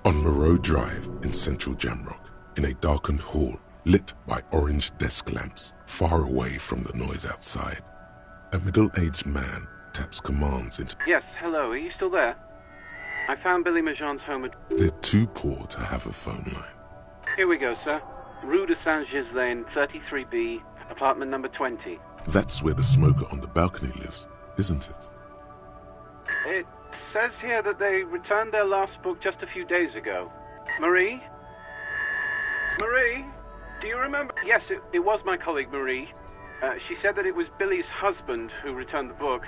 On Moreau Drive in Central Jamrock, in a darkened hall, lit by orange desk lamps, far away from the noise outside. A middle-aged man taps commands into... Yes, hello, are you still there? I found Billy Majon's home at... They're too poor to have a phone line. Here we go, sir. Rue de Saint-Ghislain, 33B, apartment number 20. That's where the smoker on the balcony lives, isn't it? It says here that they returned their last book just a few days ago. Marie? Marie? Do you remember? Yes, it was my colleague, Marie. She said that it was Billy's husband who returned the book.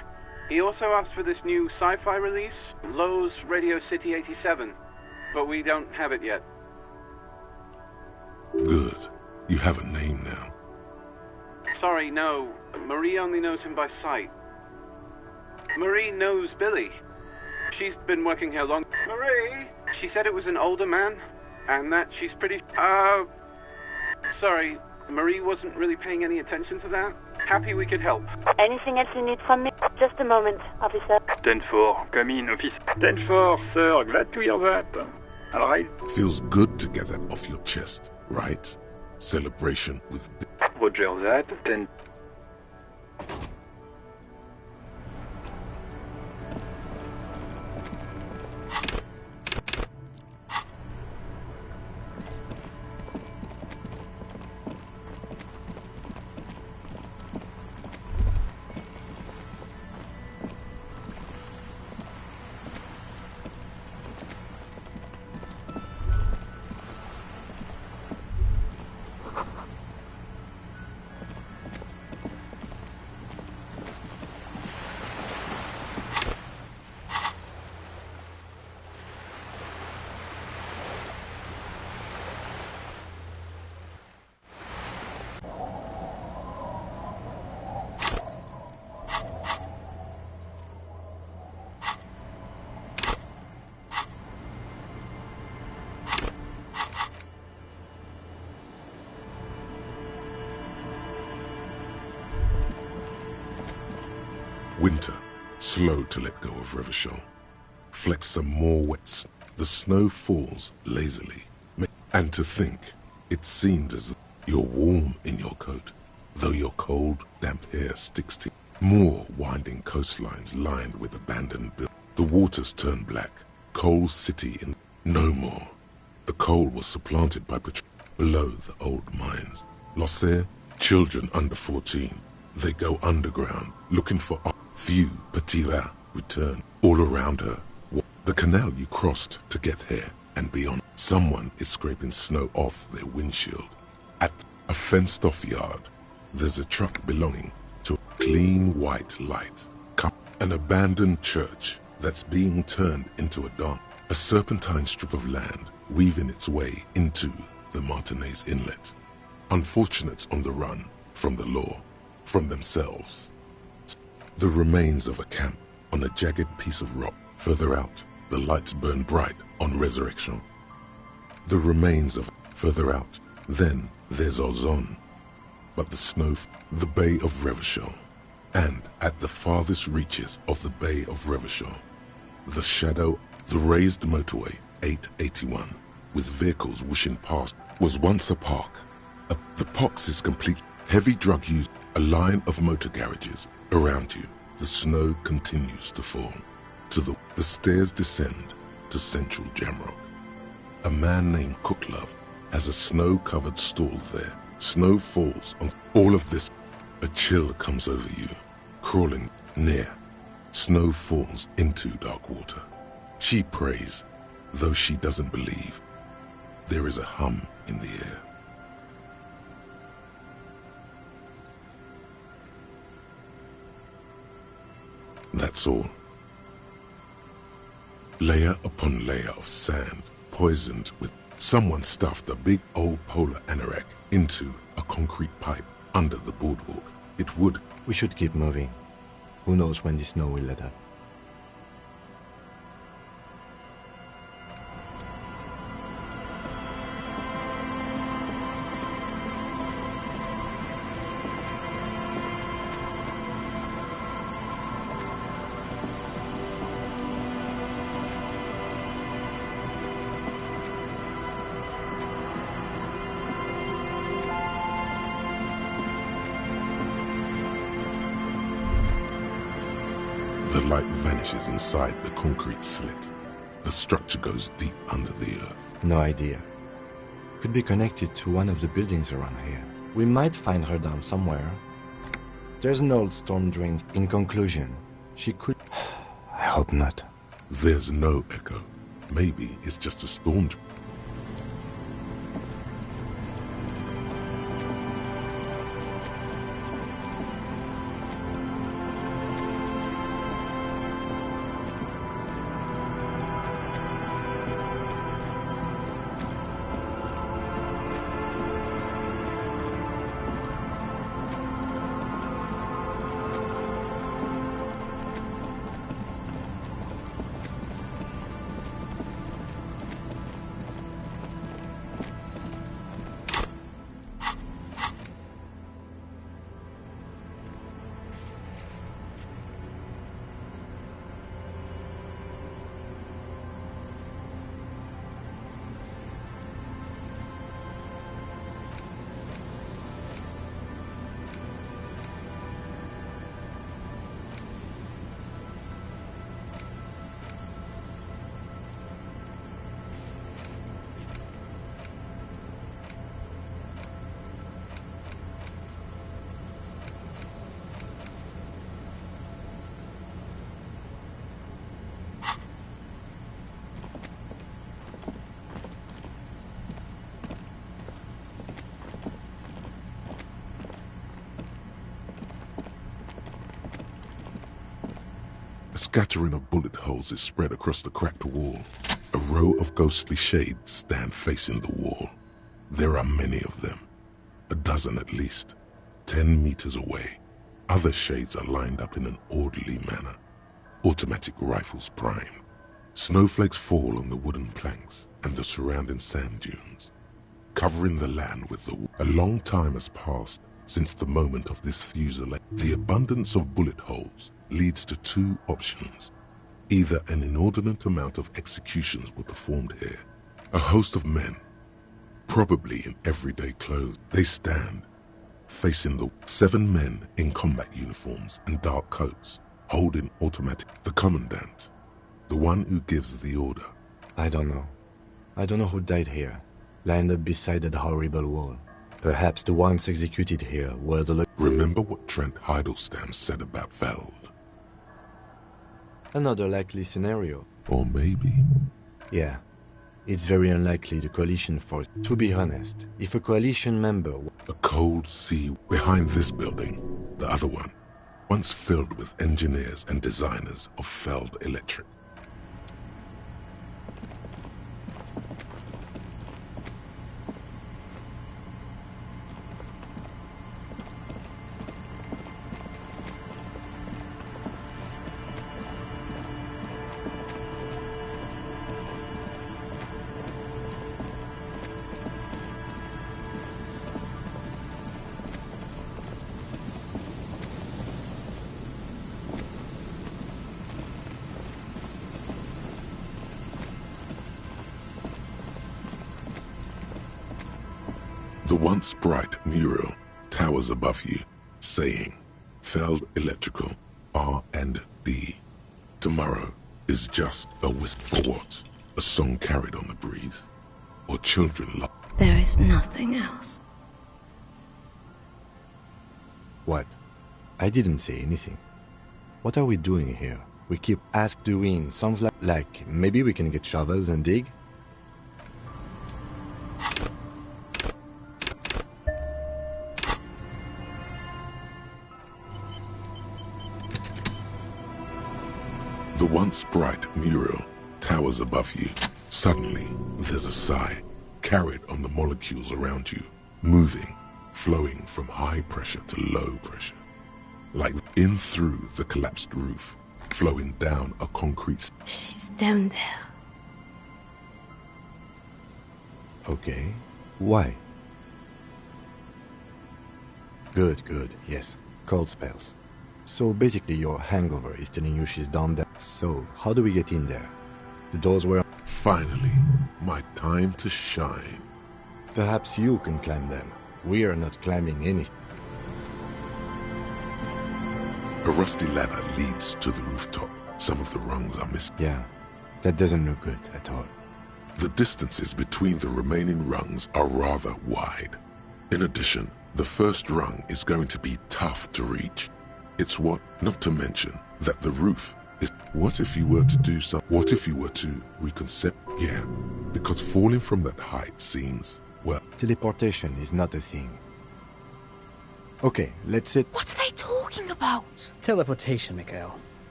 He also asked for this new sci-fi release, Lowe's Radio City 87, but we don't have it yet. Good. You have a name now. Sorry, no. Marie only knows him by sight. Marie knows Billy. She's been working here long. Marie! She said it was an older man, and that she's pretty... Sorry, Marie wasn't really paying any attention to that. Happy we could help. Anything else you need from me? Just a moment, officer. 10-4, come in, officer. 10-4, sir, glad to hear that. All right. Feels good to get that off your chest, right? Celebration with... Roger that, 10... Winter, slow to let go of Revachol. flex some more wet. The snow falls lazily. And to think, it seemed as if you're warm in your coat, though your cold, damp hair sticks to you. More winding coastlines lined with abandoned buildings. The waters turn black. Coal City in no more. The coal was supplanted by below the old mines. Losser, children under 14. They go underground, looking for few Petira return. All around her, the canal you crossed to get here and beyond. Someone is scraping snow off their windshield. At a fenced-off yard, there's a truck belonging to a clean white light. An abandoned church that's being turned into a dam. A serpentine strip of land weaving its way into the Martinez Inlet. Unfortunates on the run from the law, from themselves. The remains of a camp on a jagged piece of rock. Further out, the lights burn bright on Resurrection. The remains of further out. Then there's Ozon. But the snow, the Bay of Revachol. And at the farthest reaches of the Bay of Revachol, the shadow, the raised motorway 881, with vehicles whooshing past, was once a park. The pox is complete. Heavy drug use, a line of motor garages. Around you, the snow continues to fall. To the stairs descend to Central Jamrock. A man named Cooklove has a snow-covered stall there. Snow falls on all of this. A chill comes over you, crawling near. Snow falls into dark water. She prays, though she doesn't believe. There is a hum in the air. That's all. Layer upon layer of sand, poisoned with... Someone stuffed a big old polar anorak into a concrete pipe under the boardwalk. It would... We should keep moving. Who knows when the snow will let up. The light vanishes inside the concrete slit. The structure goes deep under the earth. No idea. Could be connected to one of the buildings around here. We might find her down somewhere. There's an old storm drain. In conclusion, she could... I hope not. There's no echo. Maybe it's just a storm drain. A scattering of bullet holes is spread across the cracked wall. A row of ghostly shades stand facing the wall. There are many of them, a dozen at least, 10 meters away. Other shades are lined up in an orderly manner, automatic rifles primed. Snowflakes fall on the wooden planks and the surrounding sand dunes, covering the land with the... A long time has passed since the moment of this fusillade. The abundance of bullet holes leads to two options. Either an inordinate amount of executions were performed here. A host of men, probably in everyday clothes, they stand, facing the 7 men in combat uniforms and dark coats, holding automatic. The commandant, the one who gives the order. I don't know. I don't know who died here, lined up beside that horrible wall. Perhaps the ones executed here were the... Remember what Trent Heidelstein said about Feld? Another likely scenario. Or maybe... Yeah. It's very unlikely the coalition force. To be honest, if a coalition member... A cold sea behind this building, the other one, once filled with engineers and designers of Feld Electric. The once bright mural towers above you, saying, Feld Electrical, R&D. Tomorrow is just a wisp for what? A song carried on the breeze? Or children love? There is nothing else. What? I didn't say anything. What are we doing here? We keep ask doing. Sounds like maybe we can get shovels and dig? The once bright mural towers above you. Suddenly, there's a sigh, carried on the molecules around you, moving, flowing from high pressure to low pressure. Like in through the collapsed roof, flowing down a concrete... She's down there. Okay. Why? Good, yes. Cold spells. So basically your hangover is telling you she's down there. So, how do we get in there? The doors were... Finally, my time to shine. Perhaps you can climb them. We are not climbing anything. A rusty ladder leads to the rooftop. Some of the rungs are missing. Yeah, that doesn't look good at all. The distances between the remaining rungs are rather wide. In addition, the first rung is going to be tough to reach. It's what, not to mention, that the roof is... What if you were to do some... What if you were to reconcept... Yeah, because falling from that height seems, well... Teleportation is not a thing. Okay, let's sit... What are they talking about? Teleportation, Mikhail.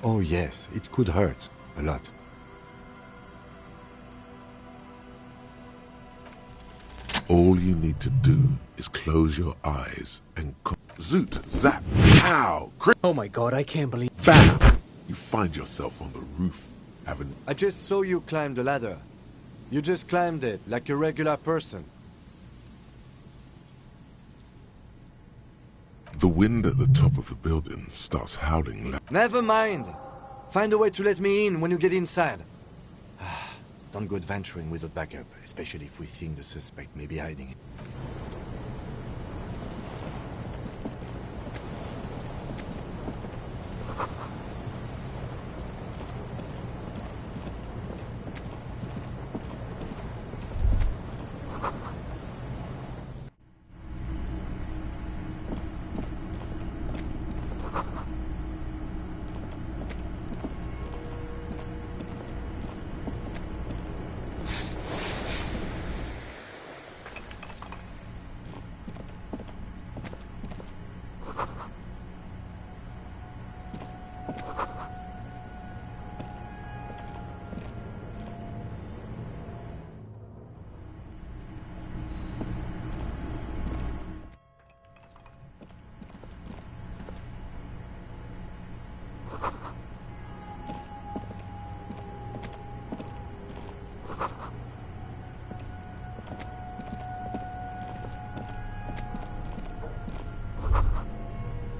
Oh yes, it could hurt. A lot. All you need to do is close your eyes and... Zoot, zap, pow, crit. Oh my god, I can't believe... Bam! You find yourself on the roof, having... I just saw you climb the ladder. You just climbed it, like a regular person. The wind at the top of the building starts howling. Never mind! Find a way to let me in when you get inside. Don't go adventuring without backup, especially if we think the suspect may be hiding it.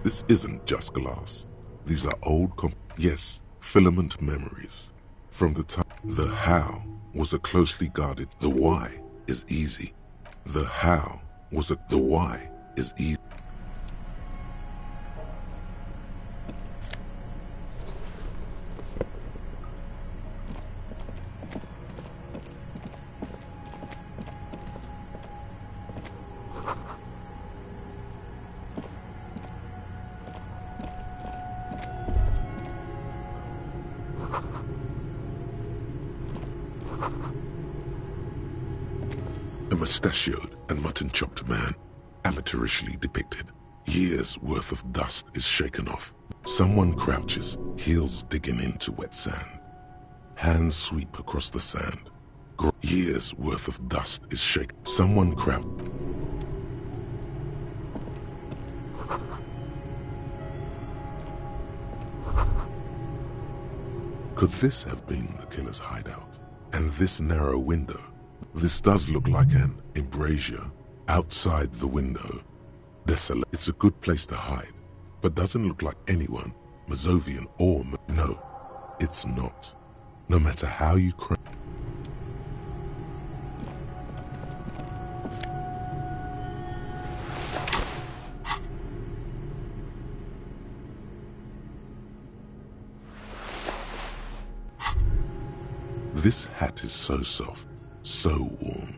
This isn't just glass. These are old yes, Filament memories. From the time, the how was a closely guarded, the why is easy. The how was the why is easy. A mustachioed and mutton-chopped man, amateurishly depicted. Years' worth of dust is shaken off. Someone crouches, heels digging into wet sand. Hands sweep across the sand. Years' worth of dust is shaken. Someone crouches. Could this have been the killer's hideout? And this narrow window? This does look like an embrasure. Outside the window, desolate. It's a good place to hide, but doesn't look like anyone, Mazovian or no, it's not. No matter how you cry. This hat is so soft, so warm.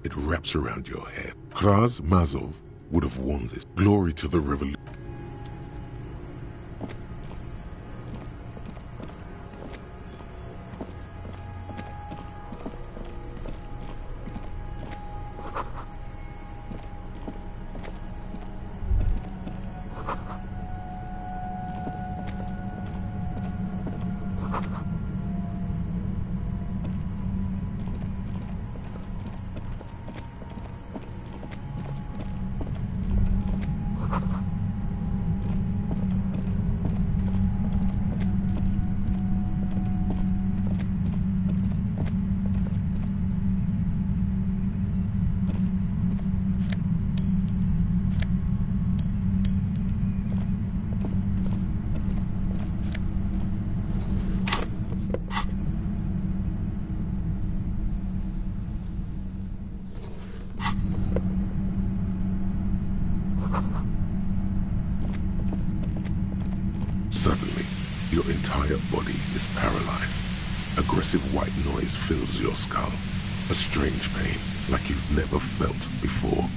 It wraps around your head. Kraz Mazov would have worn this. Glory to the revolution. Suddenly, your entire body is paralyzed. Aggressive white noise fills your skull. A strange pain, like you've never felt before.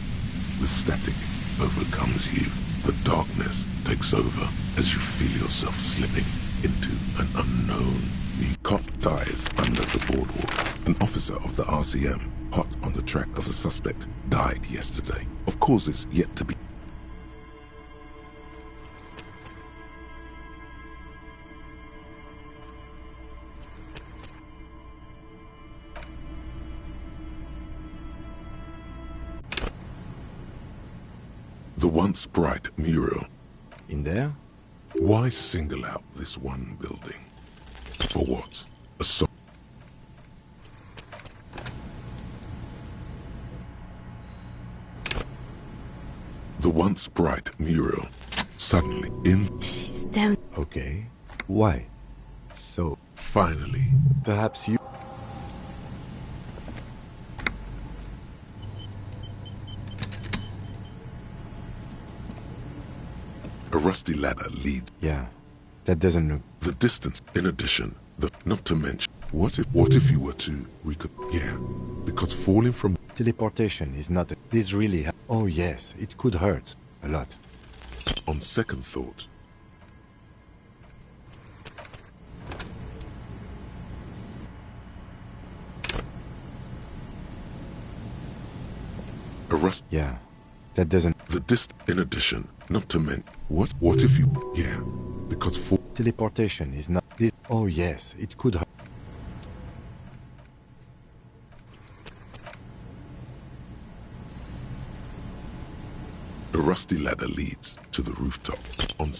The static overcomes you. The darkness takes over as you feel yourself slipping into an unknown. The cop dies under the boardwalk. An officer of the RCM, hot on the track of a suspect, died yesterday. Of causes yet to be. The once bright mural. In there? Why single out this one building? For what? A song? The once bright mural. Suddenly in... She's down. Okay. Why? So... Finally. Perhaps you... A rusty ladder leads. Yeah, that doesn't look... The distance, in addition, not to mention, what if you were to yeah, because falling from... Teleportation is not... This really... Oh yes, it could hurt. A lot. On second thought... A rust... Yeah, that doesn't... The distance, in addition, not to mention... What if you... Yeah, because for... Teleportation is not... This... Oh yes, it could hurt. A rusty ladder leads to the rooftop. On...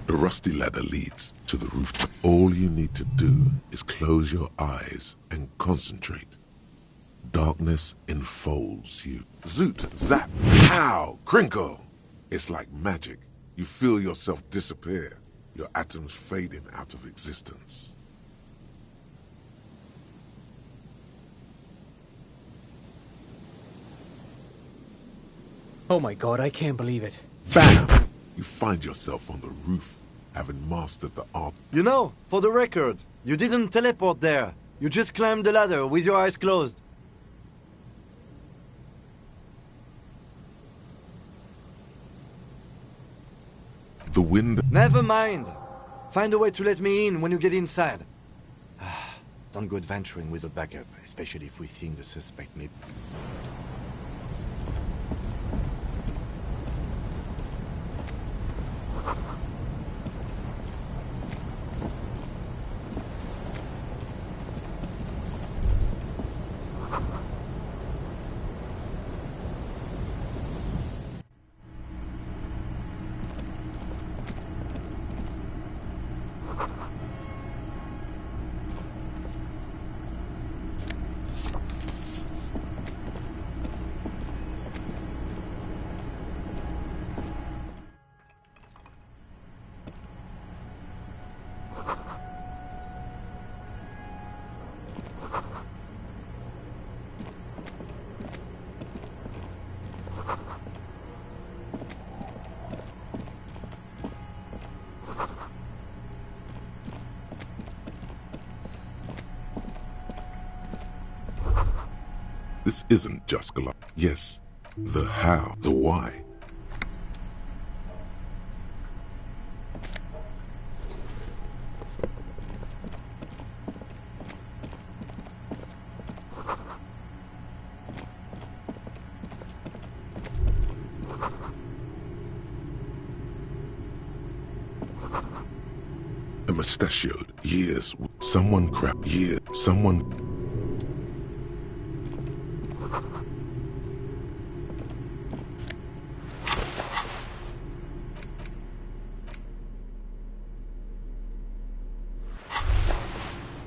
The rusty ladder leads to the rooftop. All you need to do is close your eyes and concentrate. darkness enfolds you. Zoot, zap, pow, crinkle. It's like magic. You feel yourself disappear, your atoms fading out of existence. Oh my god, I can't believe it. Bam! You find yourself on the roof, having mastered the art. You know, for the record, you didn't teleport there. You just climbed the ladder with your eyes closed. The wind... Never mind. Find a way to let me in when you get inside. Don't go adventuring with a backup, especially if we think the suspect may... This isn't just Goliath. Yes, the how, the why. A mustachioed, years, someone crap, year, someone...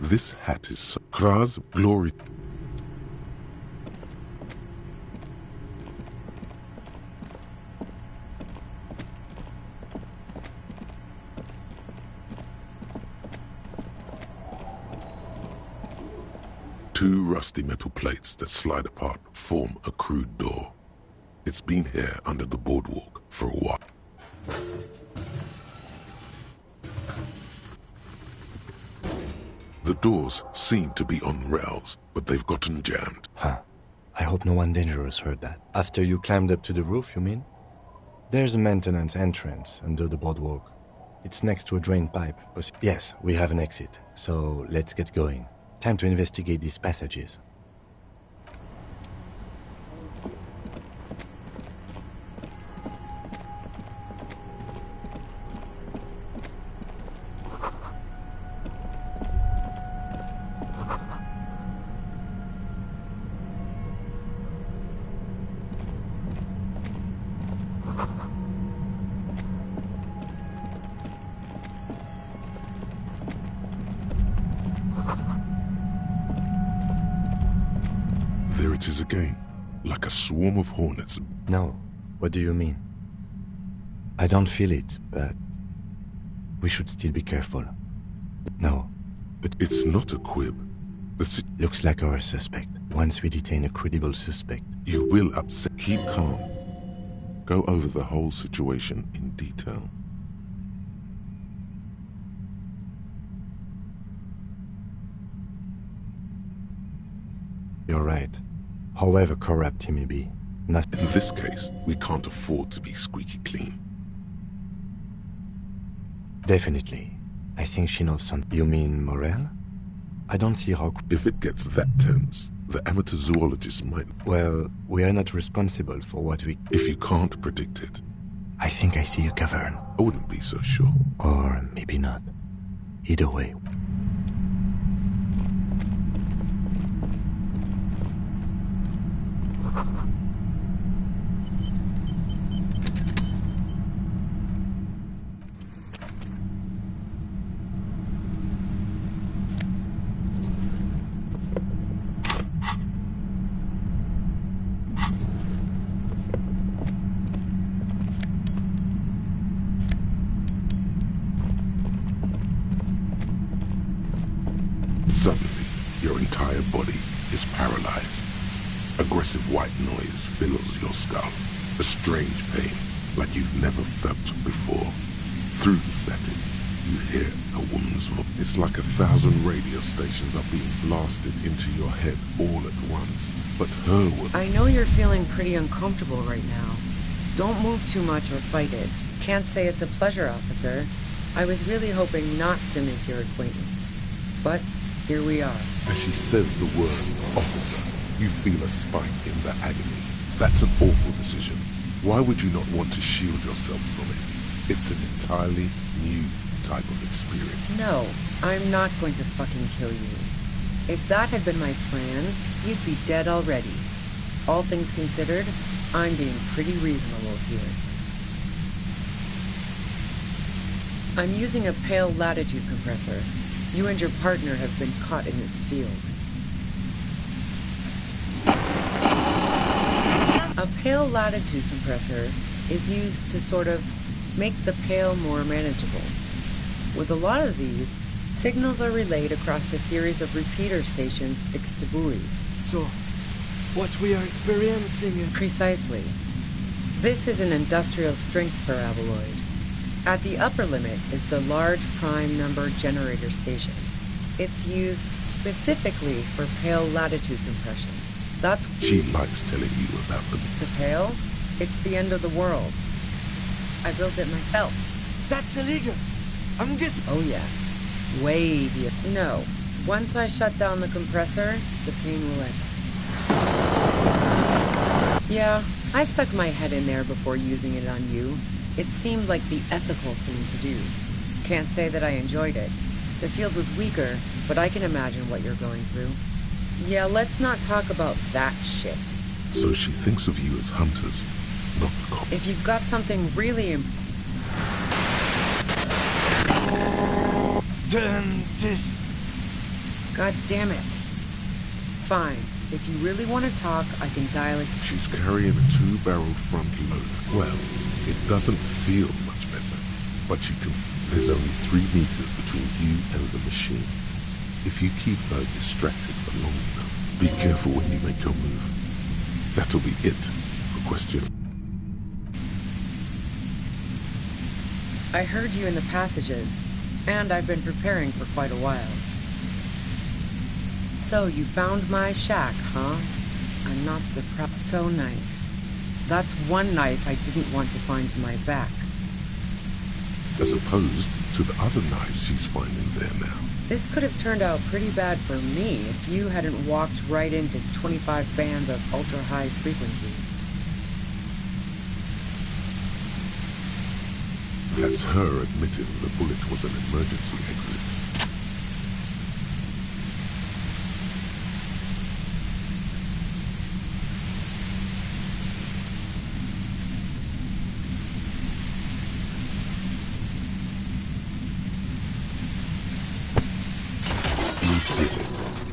This hat is Kraz glory. Two rusty metal plates that slide apart form a crude door. It's been here under the boardwalk for a while. The doors seem to be on rails, but they've gotten jammed. Huh. I hope no one dangerous heard that. After you climbed up to the roof, you mean? There's a maintenance entrance under the boardwalk. It's next to a drain pipe. Yes, we have an exit, so let's get going. Time to investigate these passages. There it is again, like a swarm of hornets. No, what do you mean? I don't feel it, but we should still be careful. No, but... It's not a quib. Looks like our suspect. Once we detain a credible suspect... You will upset... Keep calm. Go over the whole situation in detail. You're right. However corrupt he may be, nothing... In this case, we can't afford to be squeaky clean. Definitely. I think she knows something. You mean Morel? I don't see how... If it gets that tense, the amateur zoologist might... Well, we are not responsible for what we... If you can't predict it... I think I see a cavern. I wouldn't be so sure. Or maybe not. Either way. Suddenly, your entire body is paralyzed. Aggressive white noise fills your skull. A strange pain, like you've never felt before. Through the static, you hear a woman's voice. It's like 1,000 radio stations are being blasted into your head all at once. But her would... I know you're feeling pretty uncomfortable right now. Don't move too much or fight it. Can't say it's a pleasure, officer. I was really hoping not to make your acquaintance. But here we are. As she says the word officer, you feel a spike in the agony. That's an awful decision. Why would you not want to shield yourself from it? It's an entirely new type of experience. No, I'm not going to fucking kill you. If that had been my plan, you'd be dead already. All things considered, I'm being pretty reasonable here. I'm using a pale latitude compressor. You and your partner have been caught in its field. A pale latitude compressor is used to sort of make the pale more manageable. With a lot of these, signals are relayed across a series of repeater stations fixed to buoys. So, what we are experiencing... Precisely. This is an industrial strength paraboloid. At the upper limit is the large prime number generator station. It's used specifically for pale latitude compression. That's... She likes telling you about them. The pale? It's the end of the world. I built it myself. That's illegal. I'm guessing... Oh yeah. Way beyond... No. Once I shut down the compressor, the pain will end. Yeah, I stuck my head in there before using it on you. It seemed like the ethical thing to do. Can't say that I enjoyed it. The field was weaker, but I can imagine what you're going through. Yeah, let's not talk about that shit. So she thinks of you as hunters, not cops. If you've got something really God damn it. Fine. If you really want to talk, I can dial it. She's carrying a 2-barrel front loader. Well, it doesn't feel much better, but you can... There's only 3 meters between you and the machine. If you keep her distracted for long enough, be careful when you make your move. That'll be it for question. I heard you in the passages, and I've been preparing for quite a while. So you found my shack, huh? I'm not surprised. So nice. That's one knife I didn't want to find in my back. As opposed to the other knives she's finding there now. This could have turned out pretty bad for me if you hadn't walked right into 25 bands of ultra-high frequencies. That's her admitting the bullet was an emergency exit.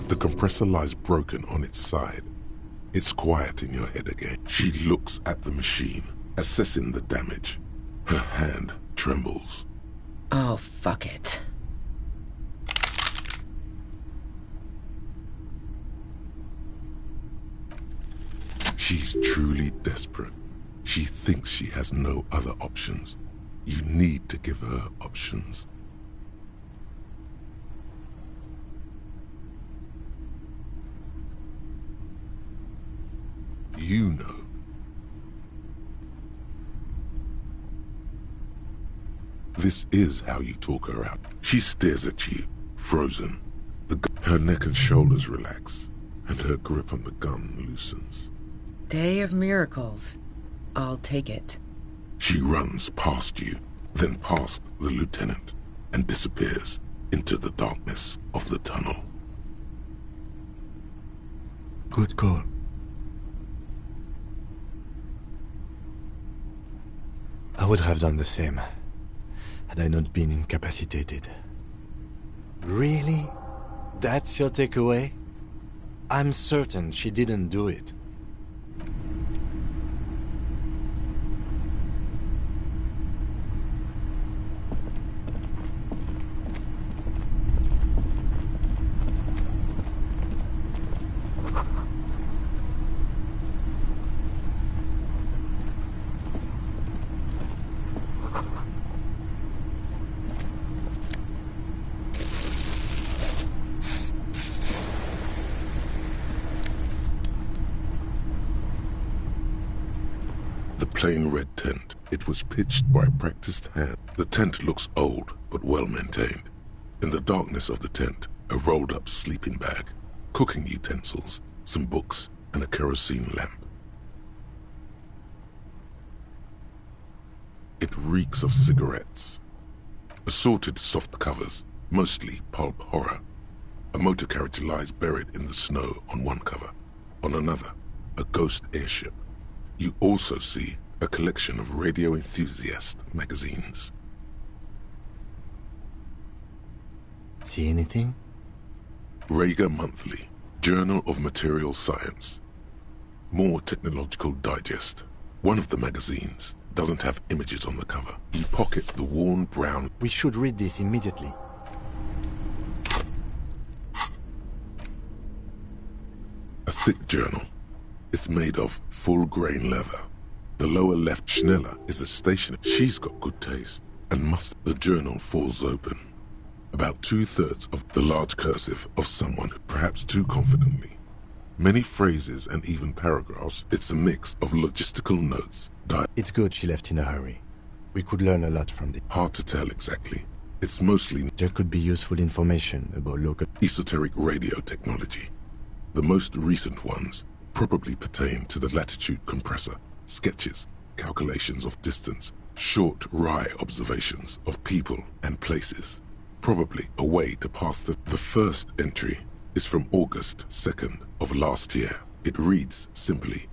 The compressor lies broken on its side. It's quiet in your head again. She looks at the machine, assessing the damage. Her hand trembles. Oh, fuck it. She's truly desperate. She thinks she has no other options. You need to give her options. You know. This is how you talk her out. She stares at you, frozen. Her neck and shoulders relax, and her grip on the gun loosens. Day of miracles. I'll take it. She runs past you, then past the lieutenant, and disappears into the darkness of the tunnel. Good call. I would have done the same, had I not been incapacitated. Really? That's your takeaway? I'm certain she didn't do it. The plain red tent. It was pitched by a practiced hand. The tent looks old, but well maintained. In the darkness of the tent, a rolled-up sleeping bag, cooking utensils, some books, and a kerosene lamp. It reeks of cigarettes. Assorted soft covers, mostly pulp horror. A motor carriage lies buried in the snow on one cover. On another, a ghost airship. You also see a collection of radio enthusiast magazines. See anything? Rager Monthly, Journal of Material Science. More Technological Digest. One of the magazines doesn't have images on the cover. You pocket the worn brown... We should read this immediately. A thick journal. It's made of full-grain leather. The lower left Schneller is a stationer. She's got good taste. And must... The journal falls open. About 2/3 of the large cursive of someone, perhaps too confidently. Many phrases and even paragraphs. It's a mix of logistical notes. It's good she left in a hurry. We could learn a lot from this. Hard to tell exactly. It's mostly... There could be useful information about local... esoteric radio technology. The most recent ones probably pertain to the latitude compressor, sketches, calculations of distance, short wry observations of people and places. Probably a way to pass the first entry is from August 2nd of last year. It reads simply,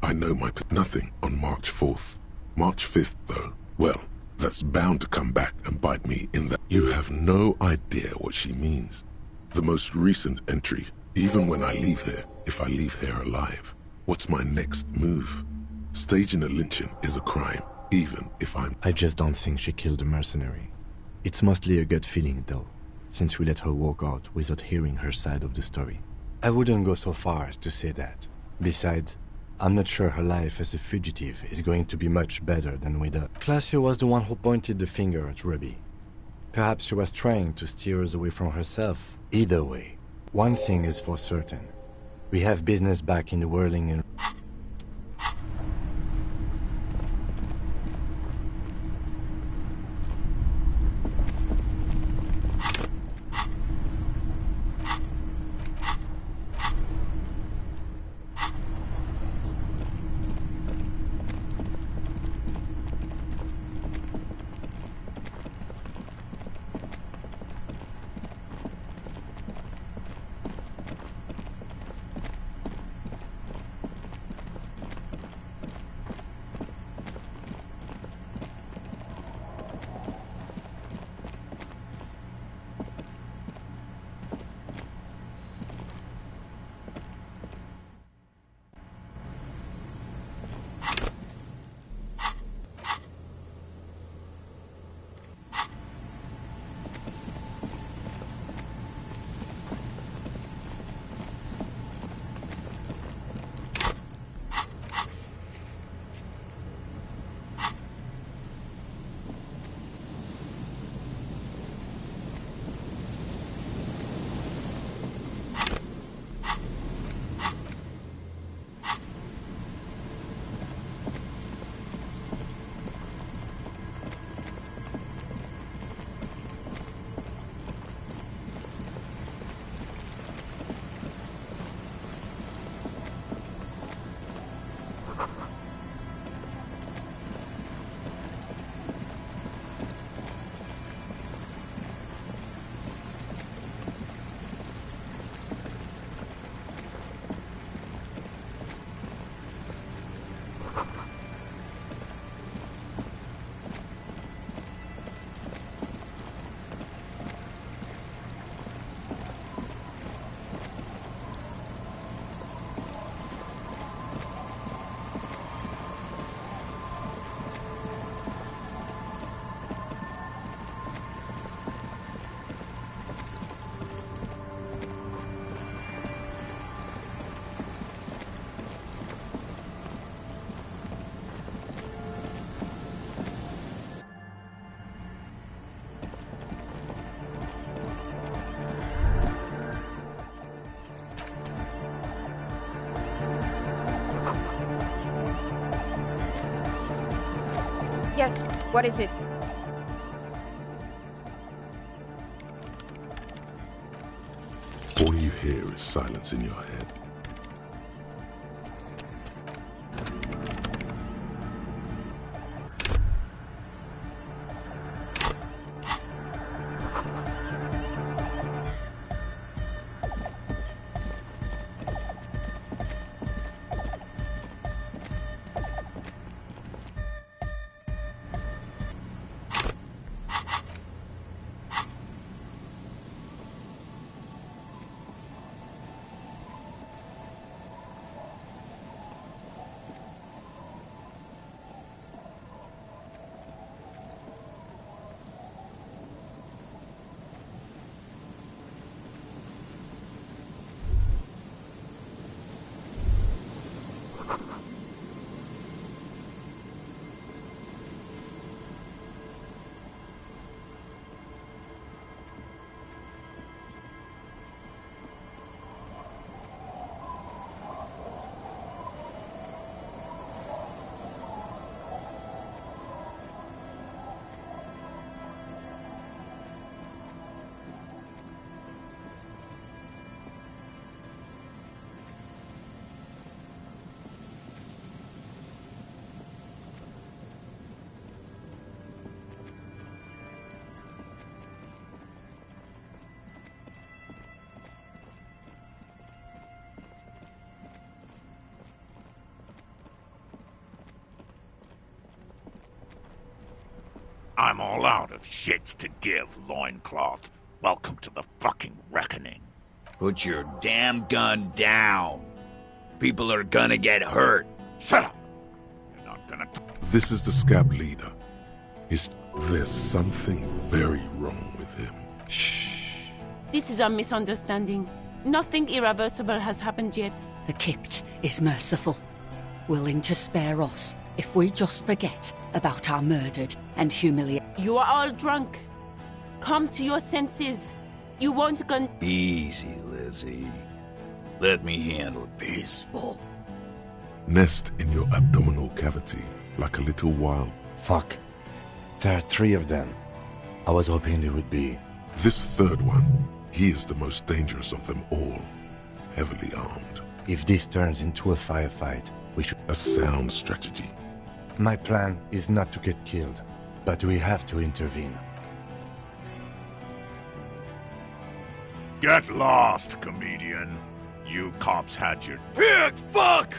I know my... Nothing on March 4th. March 5th, though, well, that's bound to come back and bite me in the... You have no idea what she means. The most recent entry, even when I leave here, if I leave here alive, what's my next move? Staging a lynching is a crime, even if I'm... I just don't think she killed a mercenary. It's mostly a gut feeling, though, since we let her walk out without hearing her side of the story. I wouldn't go so far as to say that. Besides, I'm not sure her life as a fugitive is going to be much better than with us. Classio was the one who pointed the finger at Ruby. Perhaps she was trying to steer us away from herself. Either way, one thing is for certain. We have business back in the whirling and... Yes, what is it? All you hear is silence in your head. I'm all out of shits to give, loincloth. Welcome to the fucking reckoning. Put your damn gun down. People are gonna get hurt. Shut up! You're not gonna... This is the scab leader. There's something very wrong with him. Shh. This is a misunderstanding. Nothing irreversible has happened yet. The Kypt is merciful, willing to spare us if we just forget about our murdered and humiliated. You are all drunk. Come to your senses. You won't gun. Easy, Lizzie. Let me handle it. Peaceful. Nest in your abdominal cavity like a little wild. Fuck. There are 3 of them. I was hoping they would be. This third one, he is the most dangerous of them all. Heavily armed. If this turns into a firefight, we should... A sound strategy. My plan is not to get killed, but we have to intervene. Get lost, comedian. You cops had your... Pig fuck!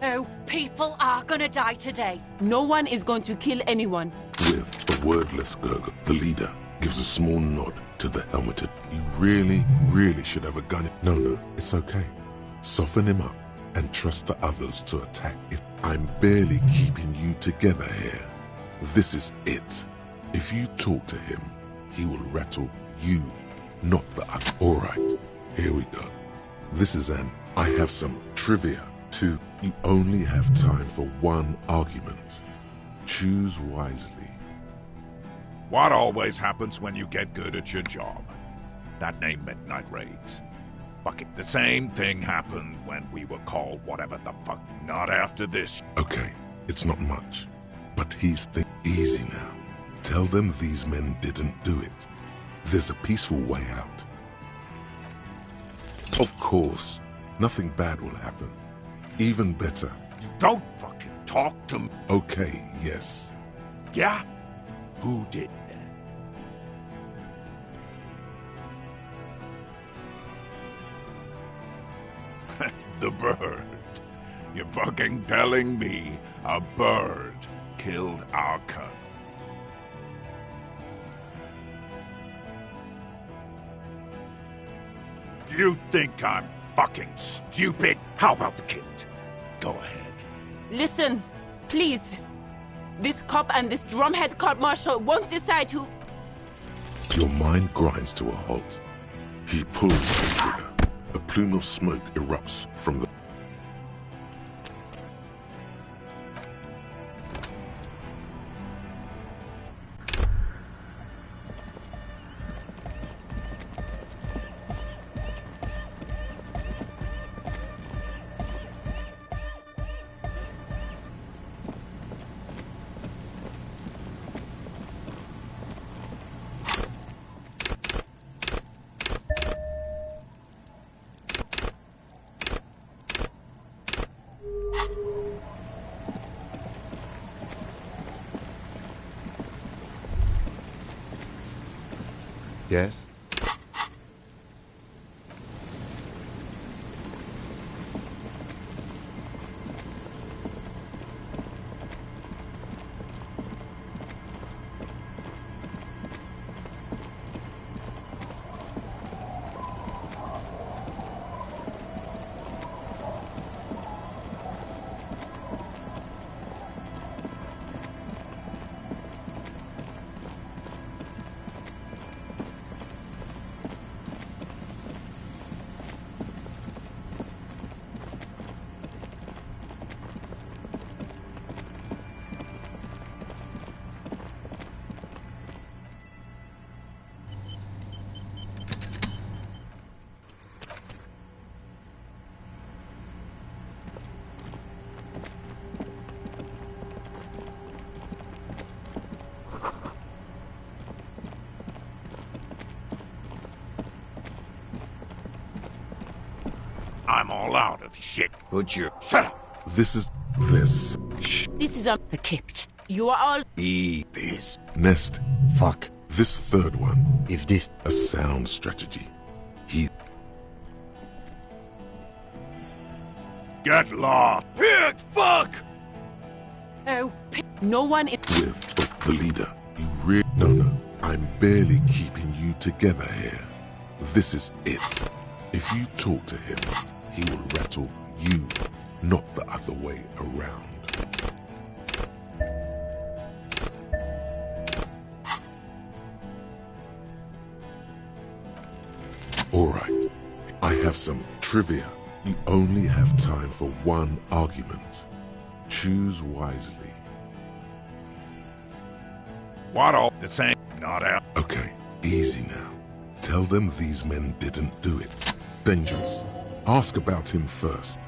Oh, people are gonna die today. No one is going to kill anyone. With a wordless gurgle, the leader gives a small nod to the helmeted. You really should have a gun. No, it's okay. Soften him up and trust the others to attack. If I'm barely keeping you together here, this is it. If you talk to him, he will rattle you, not the other. All right, here we go. This is I have some trivia. 2, you only have time for 1 argument. Choose wisely. What always happens when you get good at your job? That name Midnight Raids. Fuck it, the same thing happened when we were called whatever the fuck. Not after this. Okay, it's not much, but he's easy now. Tell them these men didn't do it. There's a peaceful way out. Of course, nothing bad will happen. Even better. Don't fucking talk to me. Okay, yes. Yeah? Who did that? The bird. You're fucking telling me a bird killed our colonel. You think I'm fucking stupid? How about the kid? Go ahead. Listen, please. This cop and this drumhead cop marshal won't decide who... Your mind grinds to a halt. He pulls the trigger. A plume of smoke erupts from the... Yes? I'm all out of shit. Would you shut up? This is this. This is the Kipt. You are all This nest. Fuck. This third one. If this a sound strategy. He get lost. pig. Fuck. Oh, no one is with the leader. You really no. I'm barely keeping you together here. This is it. If you talk to him, he will rattle you, not the other way around. Alright, I have some trivia. You only have time for one argument. Choose wisely. What all the same? Not out. Okay, easy now. Tell them these men didn't do it. Dangerous. Ask about him first.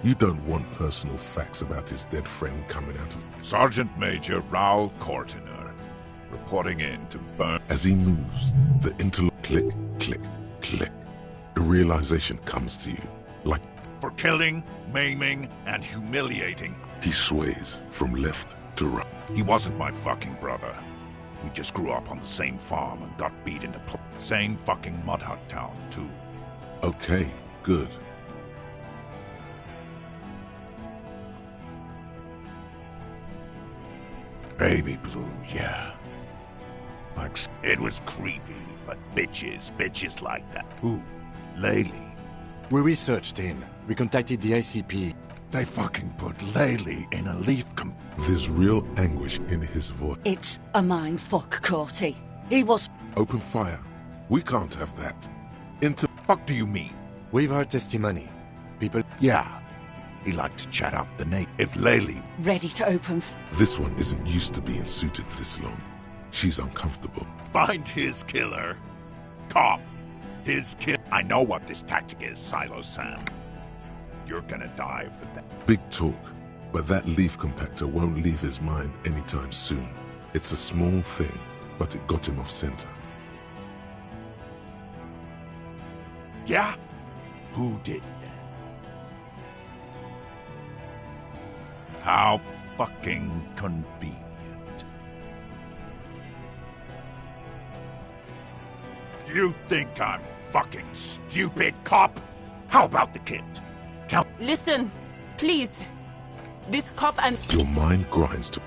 You don't want personal facts about his dead friend coming out of... Sergeant Major Raoul Cortiner, reporting in to burn... As he moves, the interlock click, click, click. The realization comes to you, like... For killing, maiming, and humiliating. He sways from left to right. He wasn't my fucking brother. We just grew up on the same farm and got beat into same fucking mud hut town, too. Okay, good. Baby blue, yeah. Like, it was creepy, but bitches like that. Who? Laylee. We researched him. We contacted the ICP. They fucking put Laylee in a leaf There's real anguish in his voice. It's a mind fuck, Corty. He was... Open fire. We can't have that. Fuck do you mean? We've heard testimony. People... Yeah. He liked to chat up the native. If Laylee... Ready to open... This one isn't used to being suited this long. She's uncomfortable. Find his killer. Cop. His kill. I know what this tactic is, Silo Sam. You're gonna die for that. Big talk, but that leaf compactor won't leave his mind anytime soon. It's a small thing, but it got him off center. Yeah? Who did that? How fucking convenient. You think I'm fucking stupid, cop? How about the kid? Listen, please. This cop and... Your mind grinds to...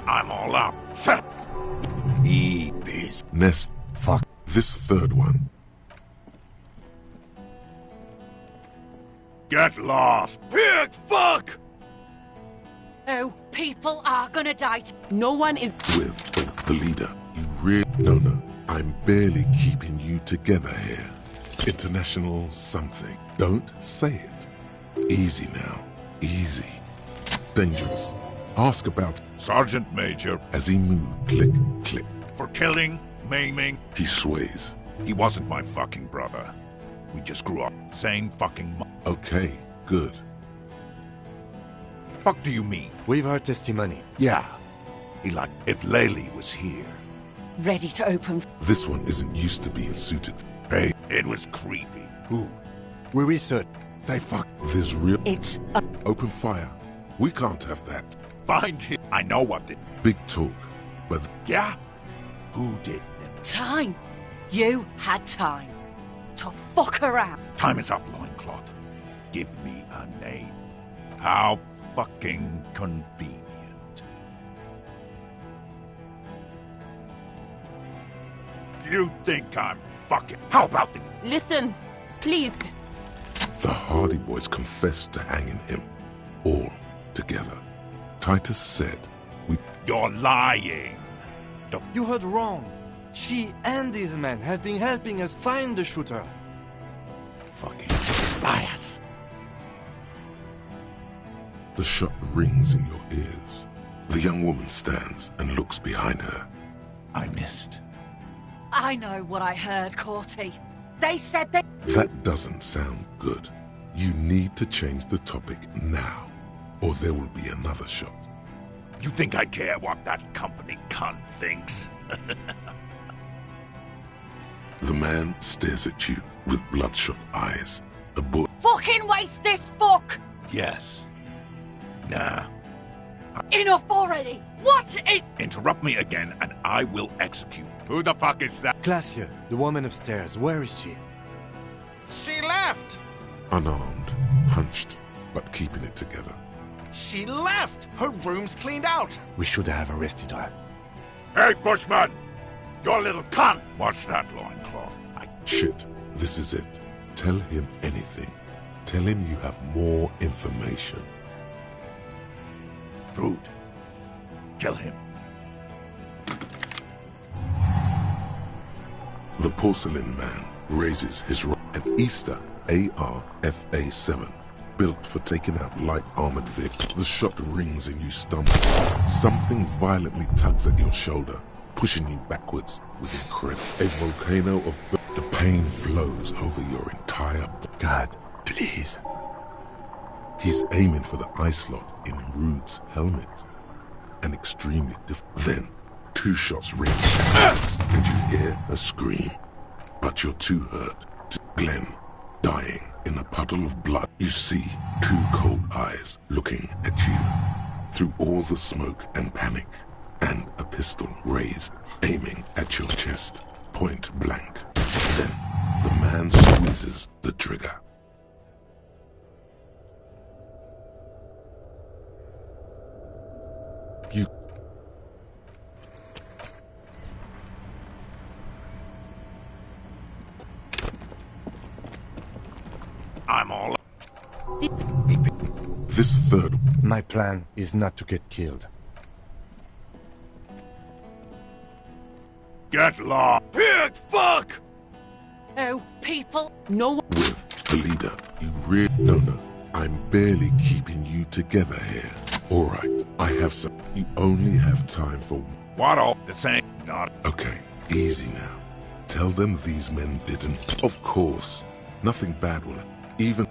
I'm all out. Shut up. This nest. Fuck. This third one. Get lost. Pig, fuck! Oh, people are gonna die. No one is... With the leader. You really... No. I'm barely keeping you together here. International something. Don't say it. Easy now. Easy. Dangerous. Ask about Sergeant Major. As he moved, click, click. For killing, maiming. He sways. He wasn't my fucking brother. We just grew up. Same fucking Okay, good. Fuck do you mean? We've heard testimony. Yeah. He like, if Laylee was here. Ready to open. This one isn't used to being suited. Hey, it was creepy. Who? We research. They fuck. There's real. It's Open fire. We can't have that. Find him. I know what did. Big talk. But yeah? Who did them? time. You had time to fuck around. Time is up, loincloth. Give me a name. How fucking convenient. You think I'm fucking... How about the... Listen, please. the Hardy Boys confessed to hanging him. All together. Titus said, You're lying. You heard wrong. She and these men have been helping us find the shooter. Fucking liars. The shot rings in your ears. The young woman stands and looks behind her. I missed. I know what I heard, Corty. They said they... That doesn't sound good. You need to change the topic now, or there will be another shot. You think I care what that company cunt thinks? The man stares at you with bloodshot eyes. A bullet. Fucking waste this fuck! Yes. Nah. Enough already! What is... Interrupt me again and I will execute. Who the fuck is that? Glacia, the woman upstairs, where is she? She left! Unarmed, hunched, but keeping it together. She left! Her room's cleaned out! We should have arrested her. Hey, Bushman! Your little cunt! What's that, loincloth? Shit, this is it. Tell him anything. Tell him you have more information. Rude. Kill him. The porcelain man raises his an Easter AR-FA-7, built for taking out light armored vehicles. The shot rings and you stumble. Something violently tugs at your shoulder, pushing you backwards with incredible. A volcano of the pain flows over your entire. God, please. He's aiming for the eye slot in Rude's helmet. An extremely Then, 2 shots ring, and you hear a scream. But you're too hurt. Glenn, dying in a puddle of blood. You see 2 cold eyes looking at you through all the smoke and panic, and a pistol raised, aiming at your chest, point blank. Then, the man squeezes the trigger. You... I'm all... This third... My plan is not to get killed. Get lost! Pig fuck! Oh, people... No... With the leader, you really... No, I'm barely keeping you together here. Alright, I have some... You only have time for... What all? The same... Not... Okay, easy now. Tell them these men didn't... Of course. Nothing bad will... Even...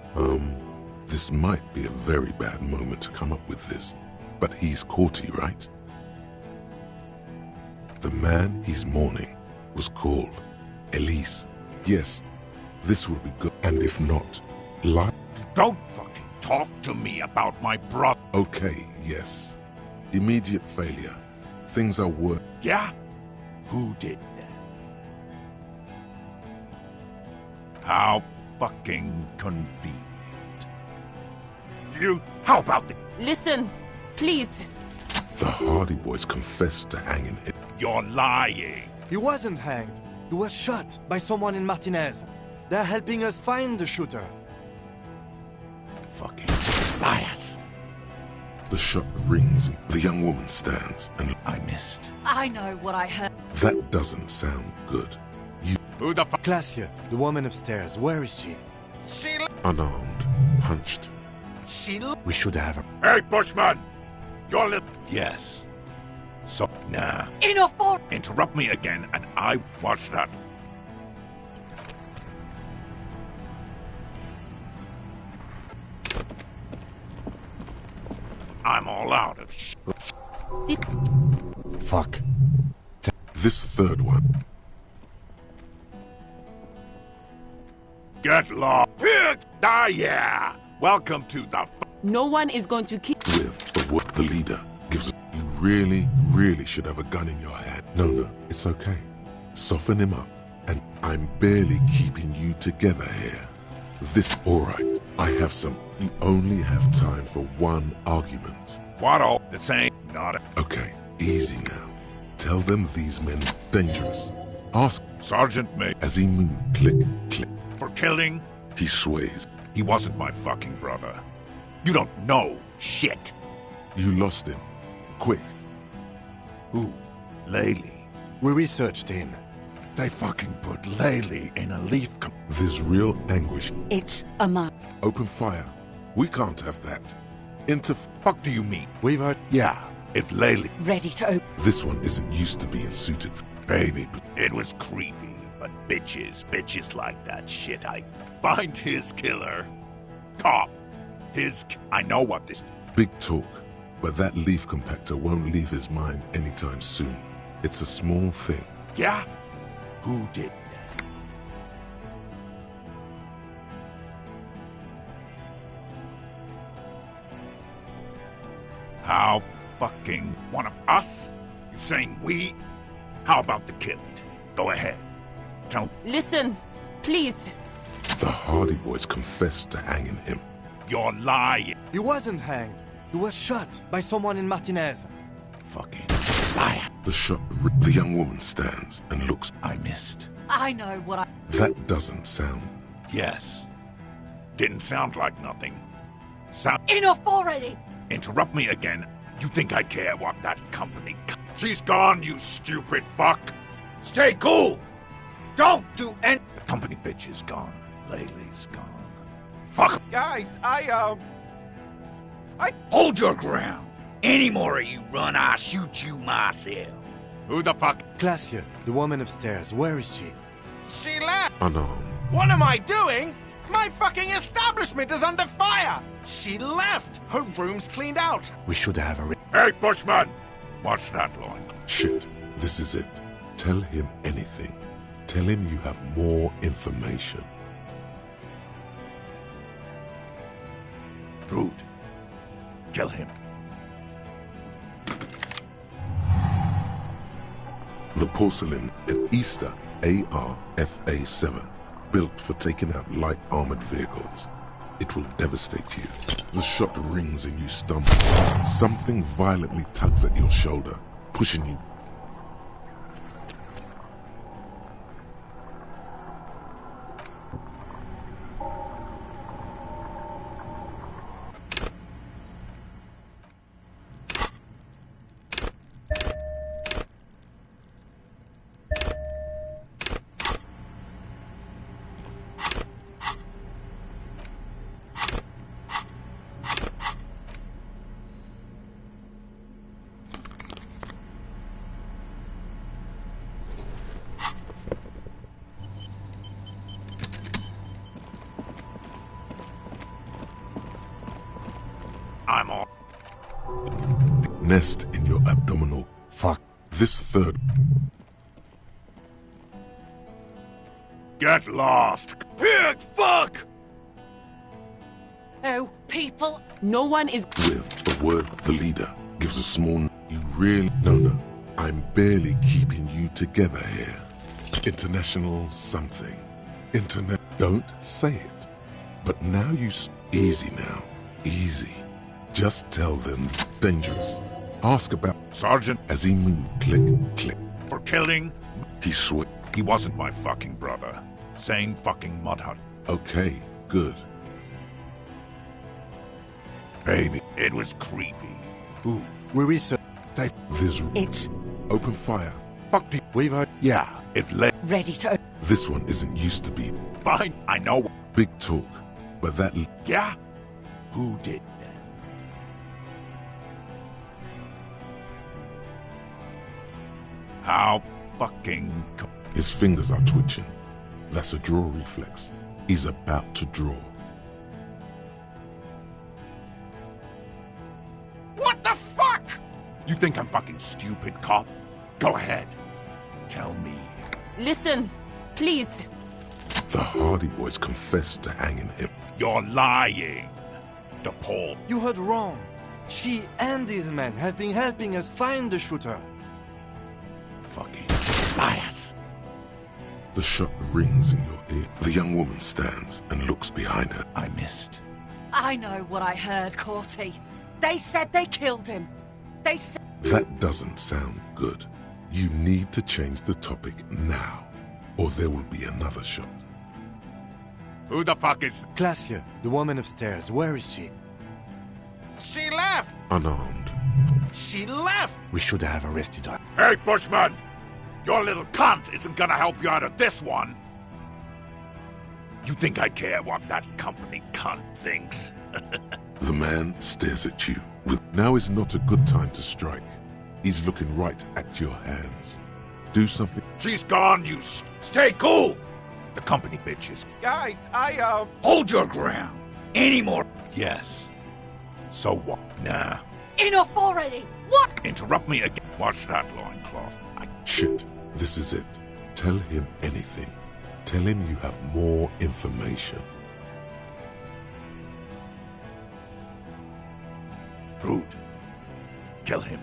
This might be a very bad moment to come up with this. But he's Corty, right? The man he's mourning was called Elise. Yes, this will be good. And if not, lie. Don't fucking talk to me about my brother. Okay, yes. Immediate failure. Things are worse. Yeah? Who did that? How fucking convenient. You... How about the... Listen, please. The Hardy Boys confessed to hanging him. You're lying. He wasn't hanged. He was shot by someone in Martinez. They're helping us find the shooter. Fucking liars. The shot rings. The young woman stands and... I missed. I know what I heard. That doesn't sound good. You... Who the fuck? Glacia, the woman upstairs, where is she? She Unarmed, hunched, We should have her. Hey, Bushman! You're Yes. So, nah. Enough for... Interrupt me again, and I watch that. I'm all out of Fuck. This third one. Get lost. Ah, yeah. Welcome to the... No one is going to keep... With what the leader gives. You really should have a gun in your hand. No, it's okay. Soften him up. And I'm barely keeping you together here. This, alright. I have some. You only have time for one argument. What all? The same? Not Okay, easy now. Tell them these men are dangerous. Ask Sergeant May. As he moved, click. For killing? He sways. He wasn't my fucking brother. You don't know shit. You lost him. Quick. Who? Laylee. We researched him. They fucking put Laylee in a leaf. There's real anguish. It's a man. Open fire. We can't have that. Fuck do you mean? We've heard. Yeah, if Laylee. Ready to open. This one isn't used to being suited. Baby, it was creepy, but bitches like that shit. I find his killer. Cop. I know what this... Big talk, but that leaf compactor won't leave his mind anytime soon. It's a small thing. Yeah? Who did that? How fucking one of us? You saying we? How about the killed? Go ahead. Don't... Listen, please. The Hardy Boys confessed to hanging him. You're lying. He wasn't hanged. He was shot by someone in Martinez. Fucking liar. The shot. The young woman stands and looks. I missed. I know what I... That doesn't sound. Yes. Didn't sound like nothing. Enough already! Interrupt me again. You think I care what that company... She's gone, you stupid fuck! Stay cool! Don't do any... The company bitch is gone. Laylee's gone. Fuck! Guys, I Hold your ground. Any more of you run, I'll shoot you myself. Who the fuck? Glacier, the woman upstairs. Where is she? She left. Unarmed. What am I doing? My fucking establishment is under fire. She left. Her room's cleaned out. We should have her. Hey, Bushman! Watch that line. Shit. This is it. Tell him anything. Tell him you have more information. Rude. Kill him. The porcelain and Easter ARFA-7, built for taking out light armored vehicles. It will devastate you. The shot rings and you stumble. Something violently tugs at your shoulder, pushing you. I'm all... Nest in your abdominal. Fuck. This third. Get lost. Pig fuck! Oh, people. No one is... With a word, the leader gives a small... You really... No. I'm barely keeping you together here. International something. Internet... Don't say it. But now you... Easy now. Easy. Just tell them dangerous. Ask about... Sergeant. As he moved, click. For killing? He switched. He wasn't my fucking brother. Same fucking mud hut. Okay, good. Baby, it was creepy. Ooh, we researched. This... It's... Open fire. Fuck the... We've heard... Yeah, if Ready to... This one isn't used to be... Fine, I know. Big talk, but that... Yeah? Who did that? How fucking... His fingers are twitching. That's a draw reflex. He's about to draw. What the fuck? You think I'm fucking stupid, cop? Go ahead. Tell me. Listen, please. The Hardy Boys confessed to hanging him. You're lying, DePaul. You heard wrong. She and these men have been helping us find the shooter. Fucking liars. The shot rings in your ear. The young woman stands and looks behind her. I missed. I know what I heard, Corty. They said they killed him. They said... That doesn't sound good. You need to change the topic now, or there will be another shot. Who the fuck is... Glacia, the woman upstairs. Where is she? She left! Unarmed. She left! We should have arrested her. Hey, Bushman! Your little cunt isn't gonna help you out of this one! You think I care what that company cunt thinks? The man stares at you. Now is not a good time to strike. He's looking right at your hands. Do something. She's gone, you stay cool! The company bitches. Guys, Hold your ground! Any more? Yes. So what? Nah. Enough already! What? Interrupt me again. Watch that loincloth. Shit. This is it. Tell him anything. Tell him you have more information. Rude. Kill him.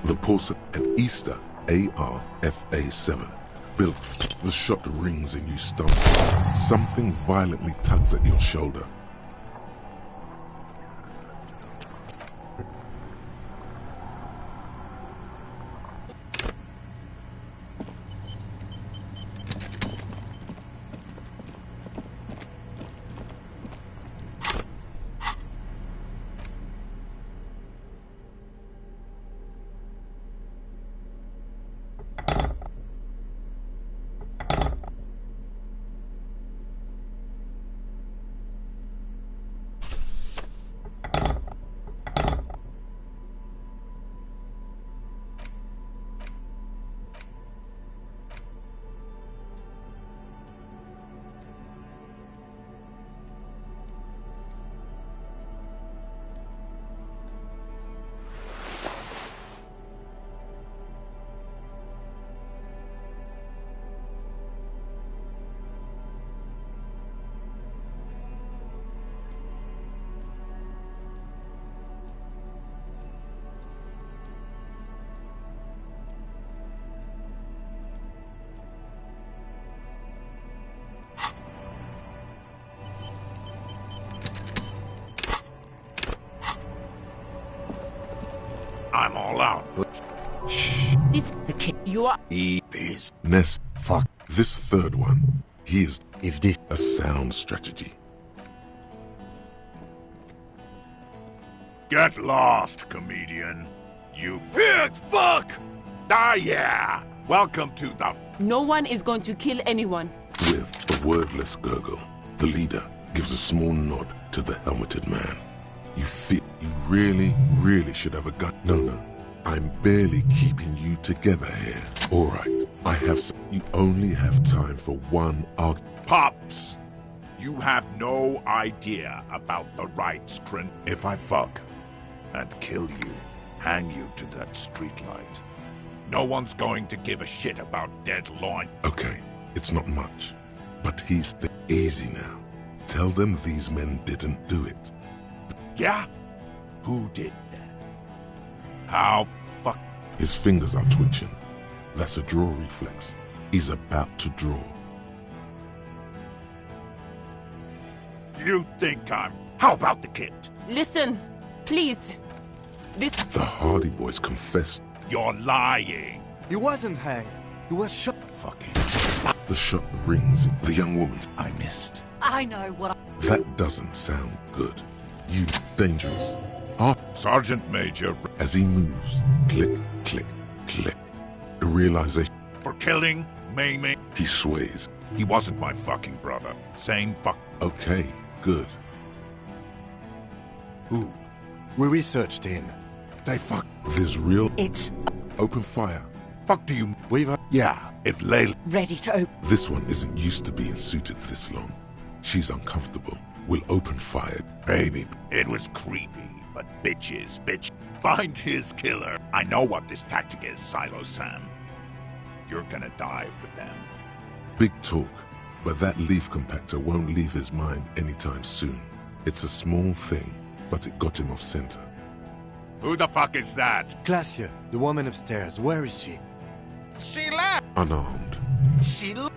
The Pulsar and Easter AR-FA7. Built. The shot rings and you stumble. Something violently tugs at your shoulder. I'm all out. This the kid. You are. He is. Nest. Fuck. This third one. He is. If this a sound strategy. Get lost, comedian. You big fuck! Ah, yeah! Welcome to the... No one is going to kill anyone. With a wordless gurgle, the leader gives a small nod to the helmeted man. You feel you really should have a gun. No. I'm barely keeping you together here. All right, I have... You only have time for one argument. Pops! You have no idea about the rights, Crin. If I fuck and kill you, hang you to that streetlight, no one's going to give a shit about dead loin. Okay, it's not much, but he's easy now. Tell them these men didn't do it. Yeah? Who did that? How fuck... His fingers are twitching. That's a draw reflex. He's about to draw. You think I'm... How about the kid? Listen, please. This... The Hardy Boys confessed. You're lying. He wasn't hanged. He was shot. Fucking... The shot rings. The young woman... I missed. I know what I... That doesn't sound good. You... Dangerous. Sergeant Major... As he moves, click, click, click. The realization... For killing, maiming... He sways. He wasn't my fucking brother. Same fuck. Okay, good. Who? We researched him. They fuck. This real. It's... Open fire. Fuck do you... We've... Yeah, if Layla... Ready to open... This one isn't used to being suited this long. She's uncomfortable. We'll open fire. Baby, it was creepy, but bitch. Find his killer. I know what this tactic is, Silo Sam. You're gonna die for them. Big talk, but that leaf compactor won't leave his mind anytime soon. It's a small thing, but it got him off center. Who the fuck is that? Glacia, the woman upstairs. Where is she? She left! Unarmed.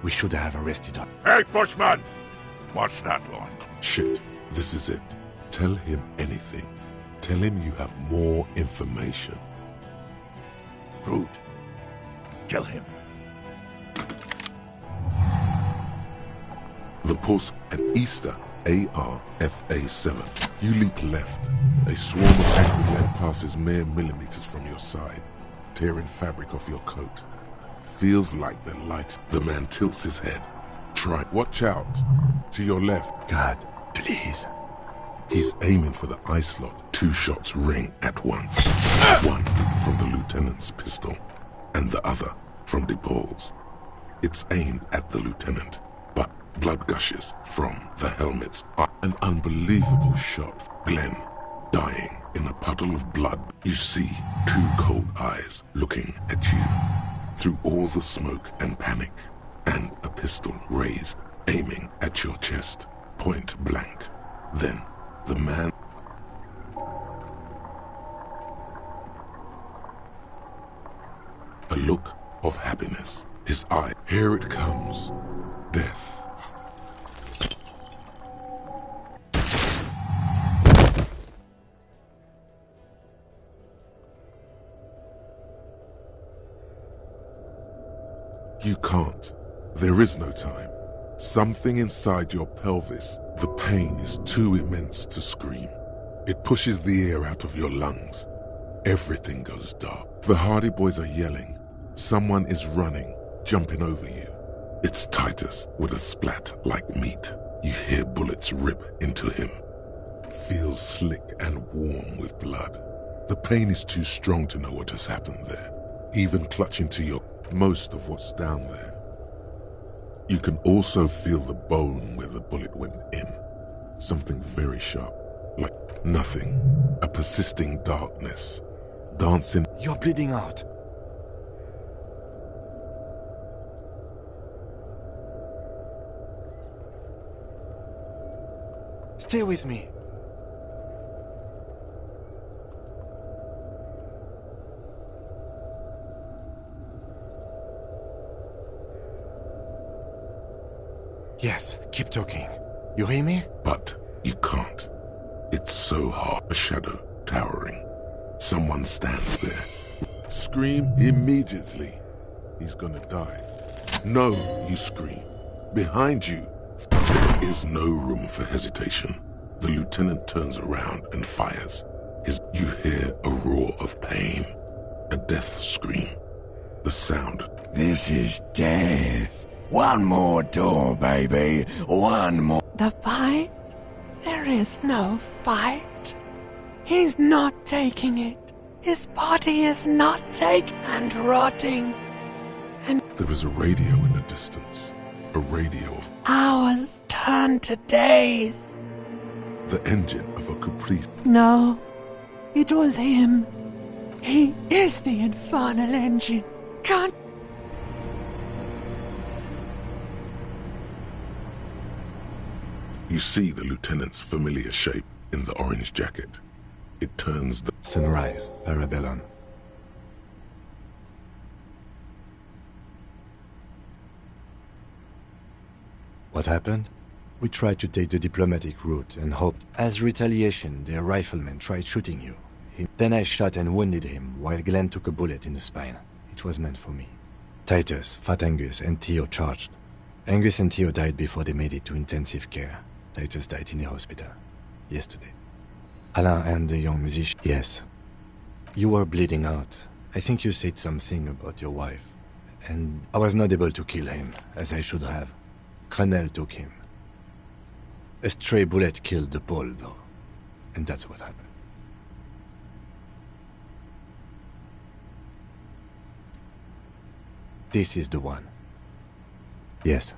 We should have arrested her. Hey, Bushman! What's that line? Shit, this is it. Tell him anything. Tell him you have more information. Rude. Kill him. The pulse at Easter, ARFA7. You leap left. A swarm of angry lead passes mere millimeters from your side, tearing fabric off your coat. Feels like they're light. The man tilts his head. Try. Watch out. To your left. God, please. He's aiming for the eye slot. 2 shots ring at once. One from the lieutenant's pistol, and the other from DePaul's. It's aimed at the lieutenant, but blood gushes from the helmet's eye. An unbelievable shot. Glenn, dying in a puddle of blood. You see 2 cold eyes looking at you through all the smoke and panic, and a pistol raised, aiming at your chest, point blank. Then the man... A look of happiness. His eye. Here it comes. Death. You can't. There is no time. Something inside your pelvis. The pain is too immense to scream. It pushes the air out of your lungs. Everything goes dark. The Hardy Boys are yelling. Someone is running, jumping over you. It's Titus with a splat like meat. You hear bullets rip into him. Feels slick and warm with blood. The pain is too strong to know what has happened there. Even clutching to your... most of what's down there. You can also feel the bone where the bullet went in. Something very sharp, like nothing. A persisting darkness. Dancing. You're bleeding out. Stay with me. Yes, keep talking. You hear me? But you can't. It's so hard. A shadow towering. Someone stands there. Scream immediately. He's gonna die. No, you scream. Behind you. There is no room for hesitation. The lieutenant turns around and fires. You hear a roar of pain. A death scream. The sound. This is death. One more door, baby. One more. The fight? There is no fight. He's not taking it. His body is not taken and rotting. And there was a radio in the distance. A radio of hours turned to days. The engine of a Caprice. No, it was him. He is the infernal engine. Can't. You see the lieutenant's familiar shape in the orange jacket. It turns the... Sunrise, Parabellum. What happened? We tried to take the diplomatic route and hoped, as retaliation, their riflemen tried shooting you. Then I shot and wounded him, while Glenn took a bullet in the spine. It was meant for me. Titus, Fat Angus, and Theo charged. Angus and Theo died before they made it to intensive care. Titus died in the hospital. Yesterday. Alain and the young musician... Yes. You were bleeding out. I think you said something about your wife. And I was not able to kill him, as I should have. Crenel took him. A stray bullet killed the Pole, though. And that's what happened. This is the one. Yes.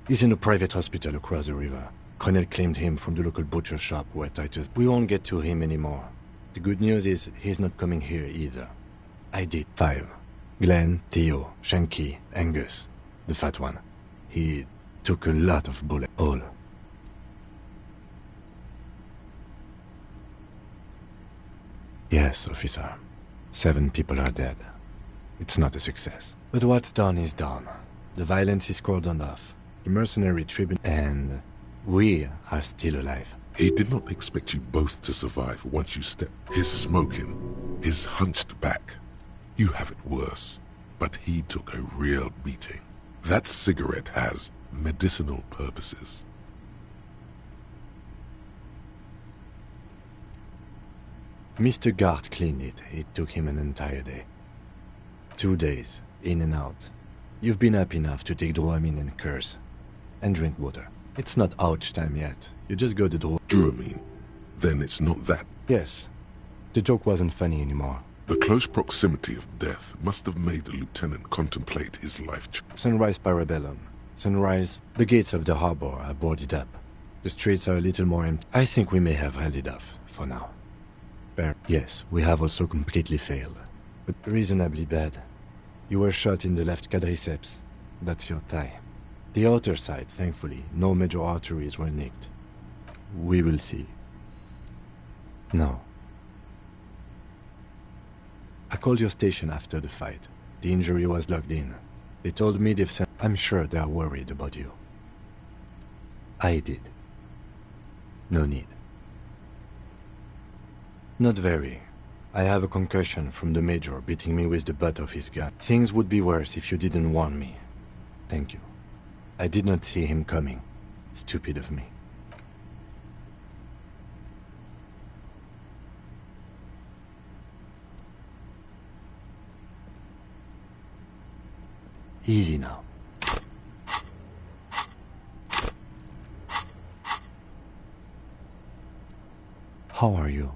He's in a private hospital across the river. Crenel claimed him from the local butcher shop where Titus... We won't get to him anymore. The good news is he's not coming here either. I did 5. Glenn, Theo, Shanky, Angus, the fat one. He took a lot of bullets. All. Yes, officer. 7 people are dead. It's not a success. But what's done is done. The violence is cordoned off. The mercenary tribune... And we are still alive. He did not expect you both to survive once you stepped. His smoking, his hunched back. You have it worse, but he took a real beating. That cigarette has medicinal purposes. Mr. Gart cleaned it. It took him an entire day. 2 days, in and out. You've been up enough to take Dramamine and curse. And drink water. It's not ouch time yet. You just go to Dramamine? Then it's not that. Yes. The joke wasn't funny anymore. The close proximity of death must have made the lieutenant contemplate his life. Sunrise Parabellum. Sunrise. The gates of the harbor are boarded up. The streets are a little more empty. I think we may have held it off, for now. Yes, we have also completely failed. But reasonably bad. You were shot in the left quadriceps. That's your thigh. The outer side, thankfully, no major arteries were nicked. We will see. No. I called your station after the fight. The injury was logged in. They told me they've sent... I'm sure they are worried about you. I did. No need. Not very. I have a concussion from the Major beating me with the butt of his gun. Things would be worse if you didn't warn me. Thank you. I did not see him coming. Stupid of me. Easy now. How are you?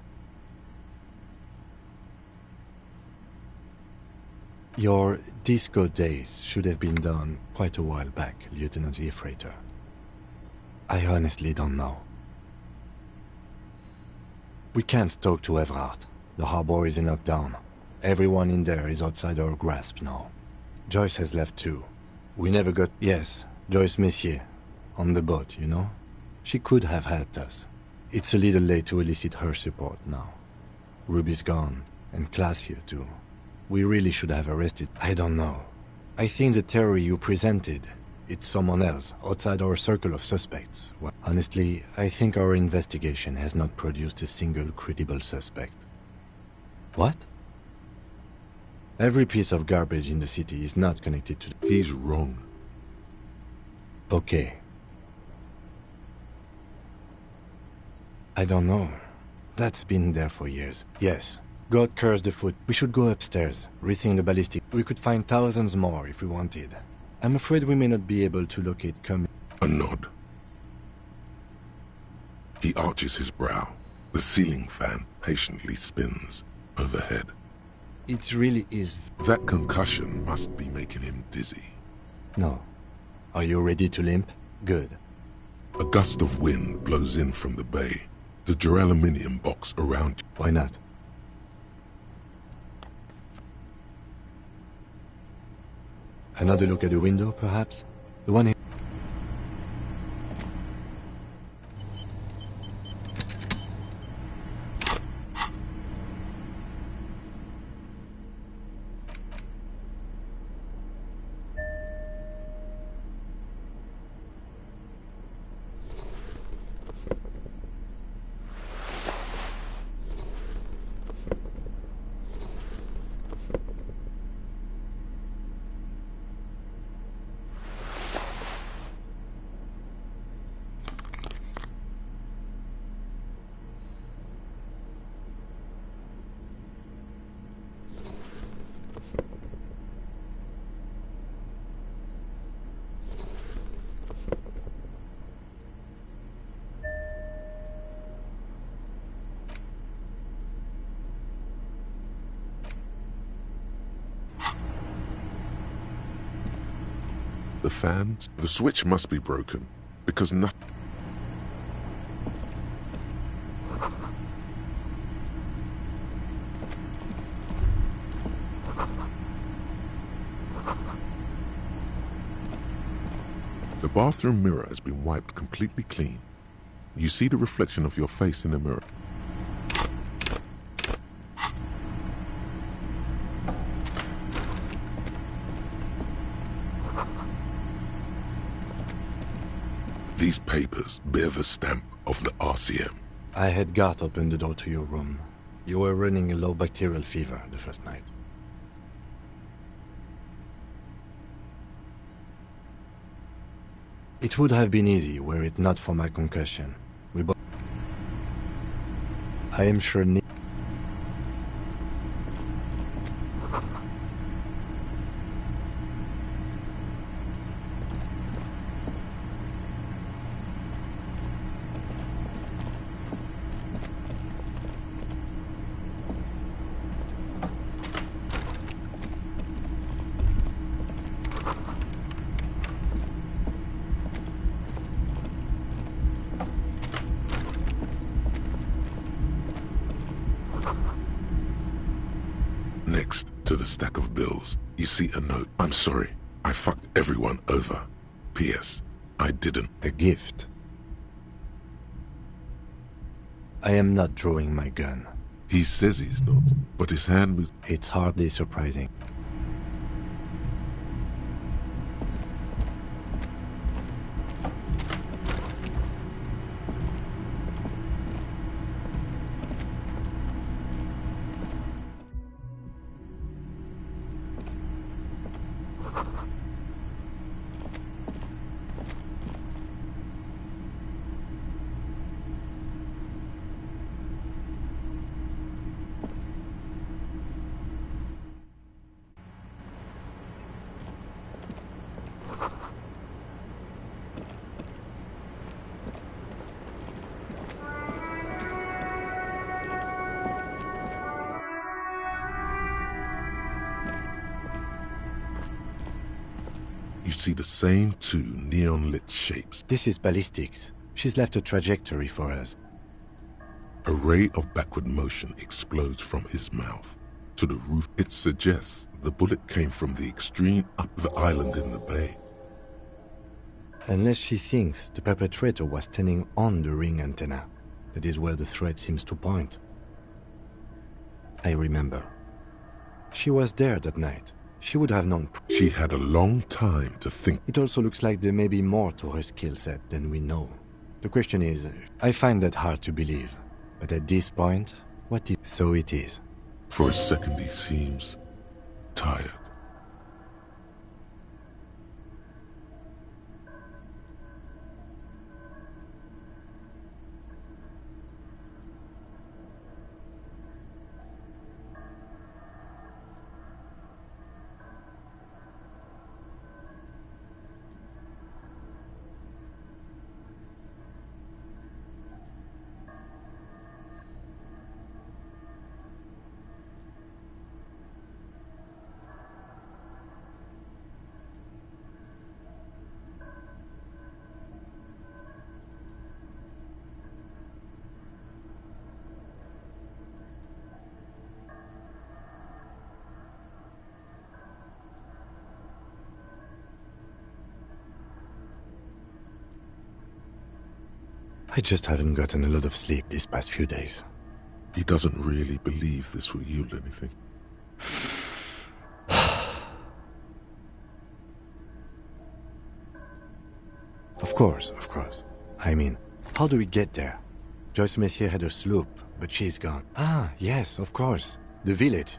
Your disco days should have been done quite a while back, Lieutenant Freighter. I honestly don't know. We can't talk to Everhart. The harbor is in lockdown. Everyone in there is outside our grasp now. Joyce has left too. We never got... Yes, Joyce Messier. On the boat, you know? She could have helped us. It's a little late to elicit her support now. Ruby's gone, and Class here too. We really should have arrested... I don't know. I think the theory you presented, it's someone else, outside our circle of suspects. Well, honestly, I think our investigation has not produced a single credible suspect. What? Every piece of garbage in the city is not connected to... He's wrong. Okay. I don't know. That's been there for years. Yes. God curse the foot. We should go upstairs, rethink the ballistic. We could find thousands more if we wanted. I'm afraid we may not be able to locate A nod. He arches his brow. The ceiling fan patiently spins overhead. It really is... That concussion must be making him dizzy. No. Are you ready to limp? Good. A gust of wind blows in from the bay. The duraluminum box around you. Why not? Another look at the window, perhaps? The one here. the fans? The switch must be broken, because nothing... The bathroom mirror has been wiped completely clean. You see the reflection of your face in the mirror. These papers bear the stamp of the RCM. I had Garth open the door to your room. You were running a low bacterial fever the first night. It would have been easy were it not for my concussion. We both... I am sure Nick... Next to the stack of bills, you see a note. I'm sorry, I fucked everyone over. P.S. I didn't. A gift. I am not drawing my gun. He says he's not, but his hand was... It's hardly surprising. You see the same two neon-lit shapes. This is ballistics. She's left a trajectory for us. A ray of backward motion explodes from his mouth. To the roof, it suggests the bullet came from the extreme up the island in the bay. Unless she thinks the perpetrator was standing on the ring antenna. That is where the thread seems to point. I remember. She was there that night. She would have known. She had a long time to think. It also looks like there may be more to her skill set than we know. The question is, I find that hard to believe. But at this point, what if so it is? For a second he seems tired. I just haven't gotten a lot of sleep these past few days. He doesn't really believe this will yield anything. Of course. I mean, how do we get there? Joyce Messier had a sloop, but she's gone. Ah, yes, of course. The village.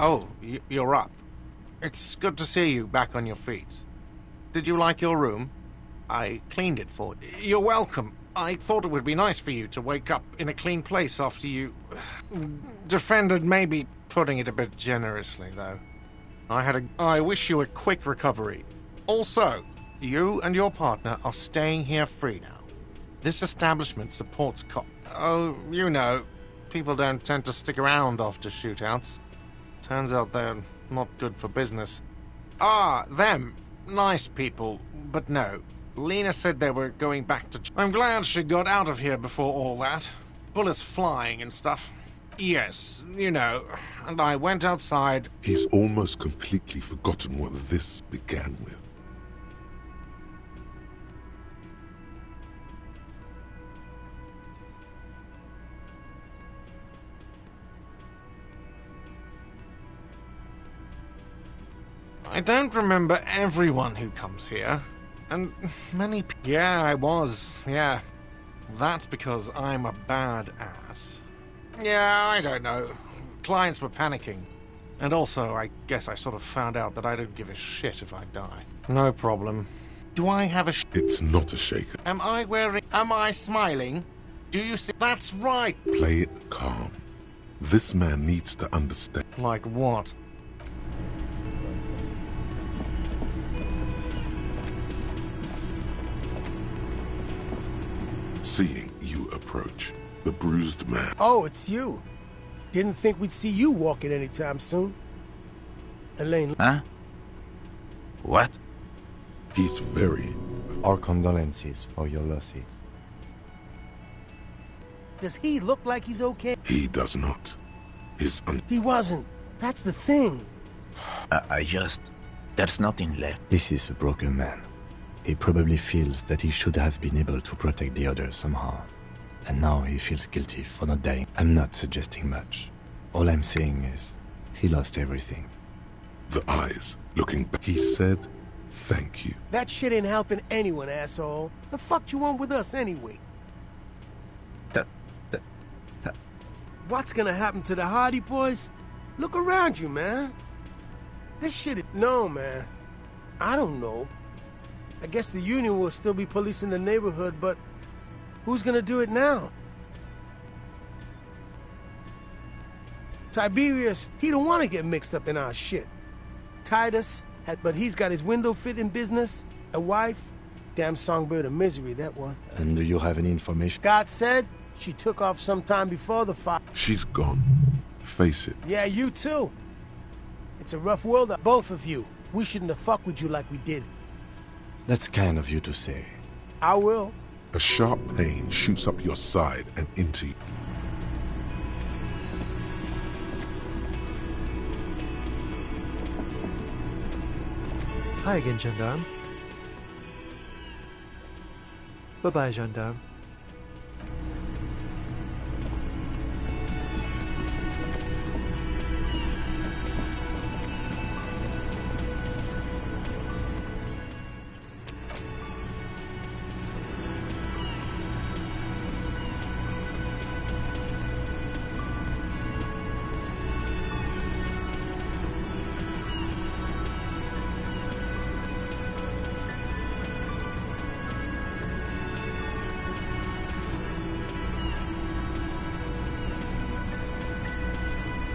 Oh, you're up. It's good to see you back on your feet. Did you like your room? I cleaned it for you. You're welcome. I thought it would be nice for you to wake up in a clean place after you... defended maybe putting it a bit generously, though. I wish you a quick recovery. Also, you and your partner are staying here free now. This establishment supports Oh, you know, people don't tend to stick around after shootouts. Turns out they're not good for business. Ah, them. Nice people, but no. Lena said they were going back to... I'm glad she got out of here before all that. Bullets flying and stuff. Yes, you know, and I went outside... He's almost completely forgotten what this began with. I don't remember everyone who comes here. And many... Yeah, I was, yeah. That's because I'm a badass. Yeah, I don't know. Clients were panicking. And also, I guess I sort of found out that I don't give a shit if I die. No problem. Do I have a It's not a shaker. Am I smiling? Do you see? That's right! Play it calm. This man needs to understand. Like what? Seeing you approach, the bruised man. Oh, it's you. Didn't think we'd see you walking anytime soon. Elaine. Huh? What? He's very... Our condolences for your losses. Does he look like he's okay? He does not. He wasn't. That's the thing. There's nothing left. This is a broken man. He probably feels that he should have been able to protect the others somehow. And now he feels guilty for not dying. I'm not suggesting much. All I'm saying is, he lost everything. The eyes, looking back. He said, thank you. That shit ain't helping anyone, asshole. The fuck you want with us anyway? What's gonna happen to the Hardy boys? Look around you, man. This shit... No, man. I don't know. I guess the Union will still be policing the neighborhood, but who's gonna do it now? Tiberius, he don't want to get mixed up in our shit. Titus, but he's got his window fitting business, a wife. Damn songbird of misery, that one. And do you have any information? God said she took off sometime before the fire. She's gone. Face it. Yeah, you too. It's a rough world, both of you. We shouldn't have fucked with you like we did. That's kind of you to say. I will. A sharp pain shoots up your side and into you. Hi again, gendarme. Bye-bye, gendarme.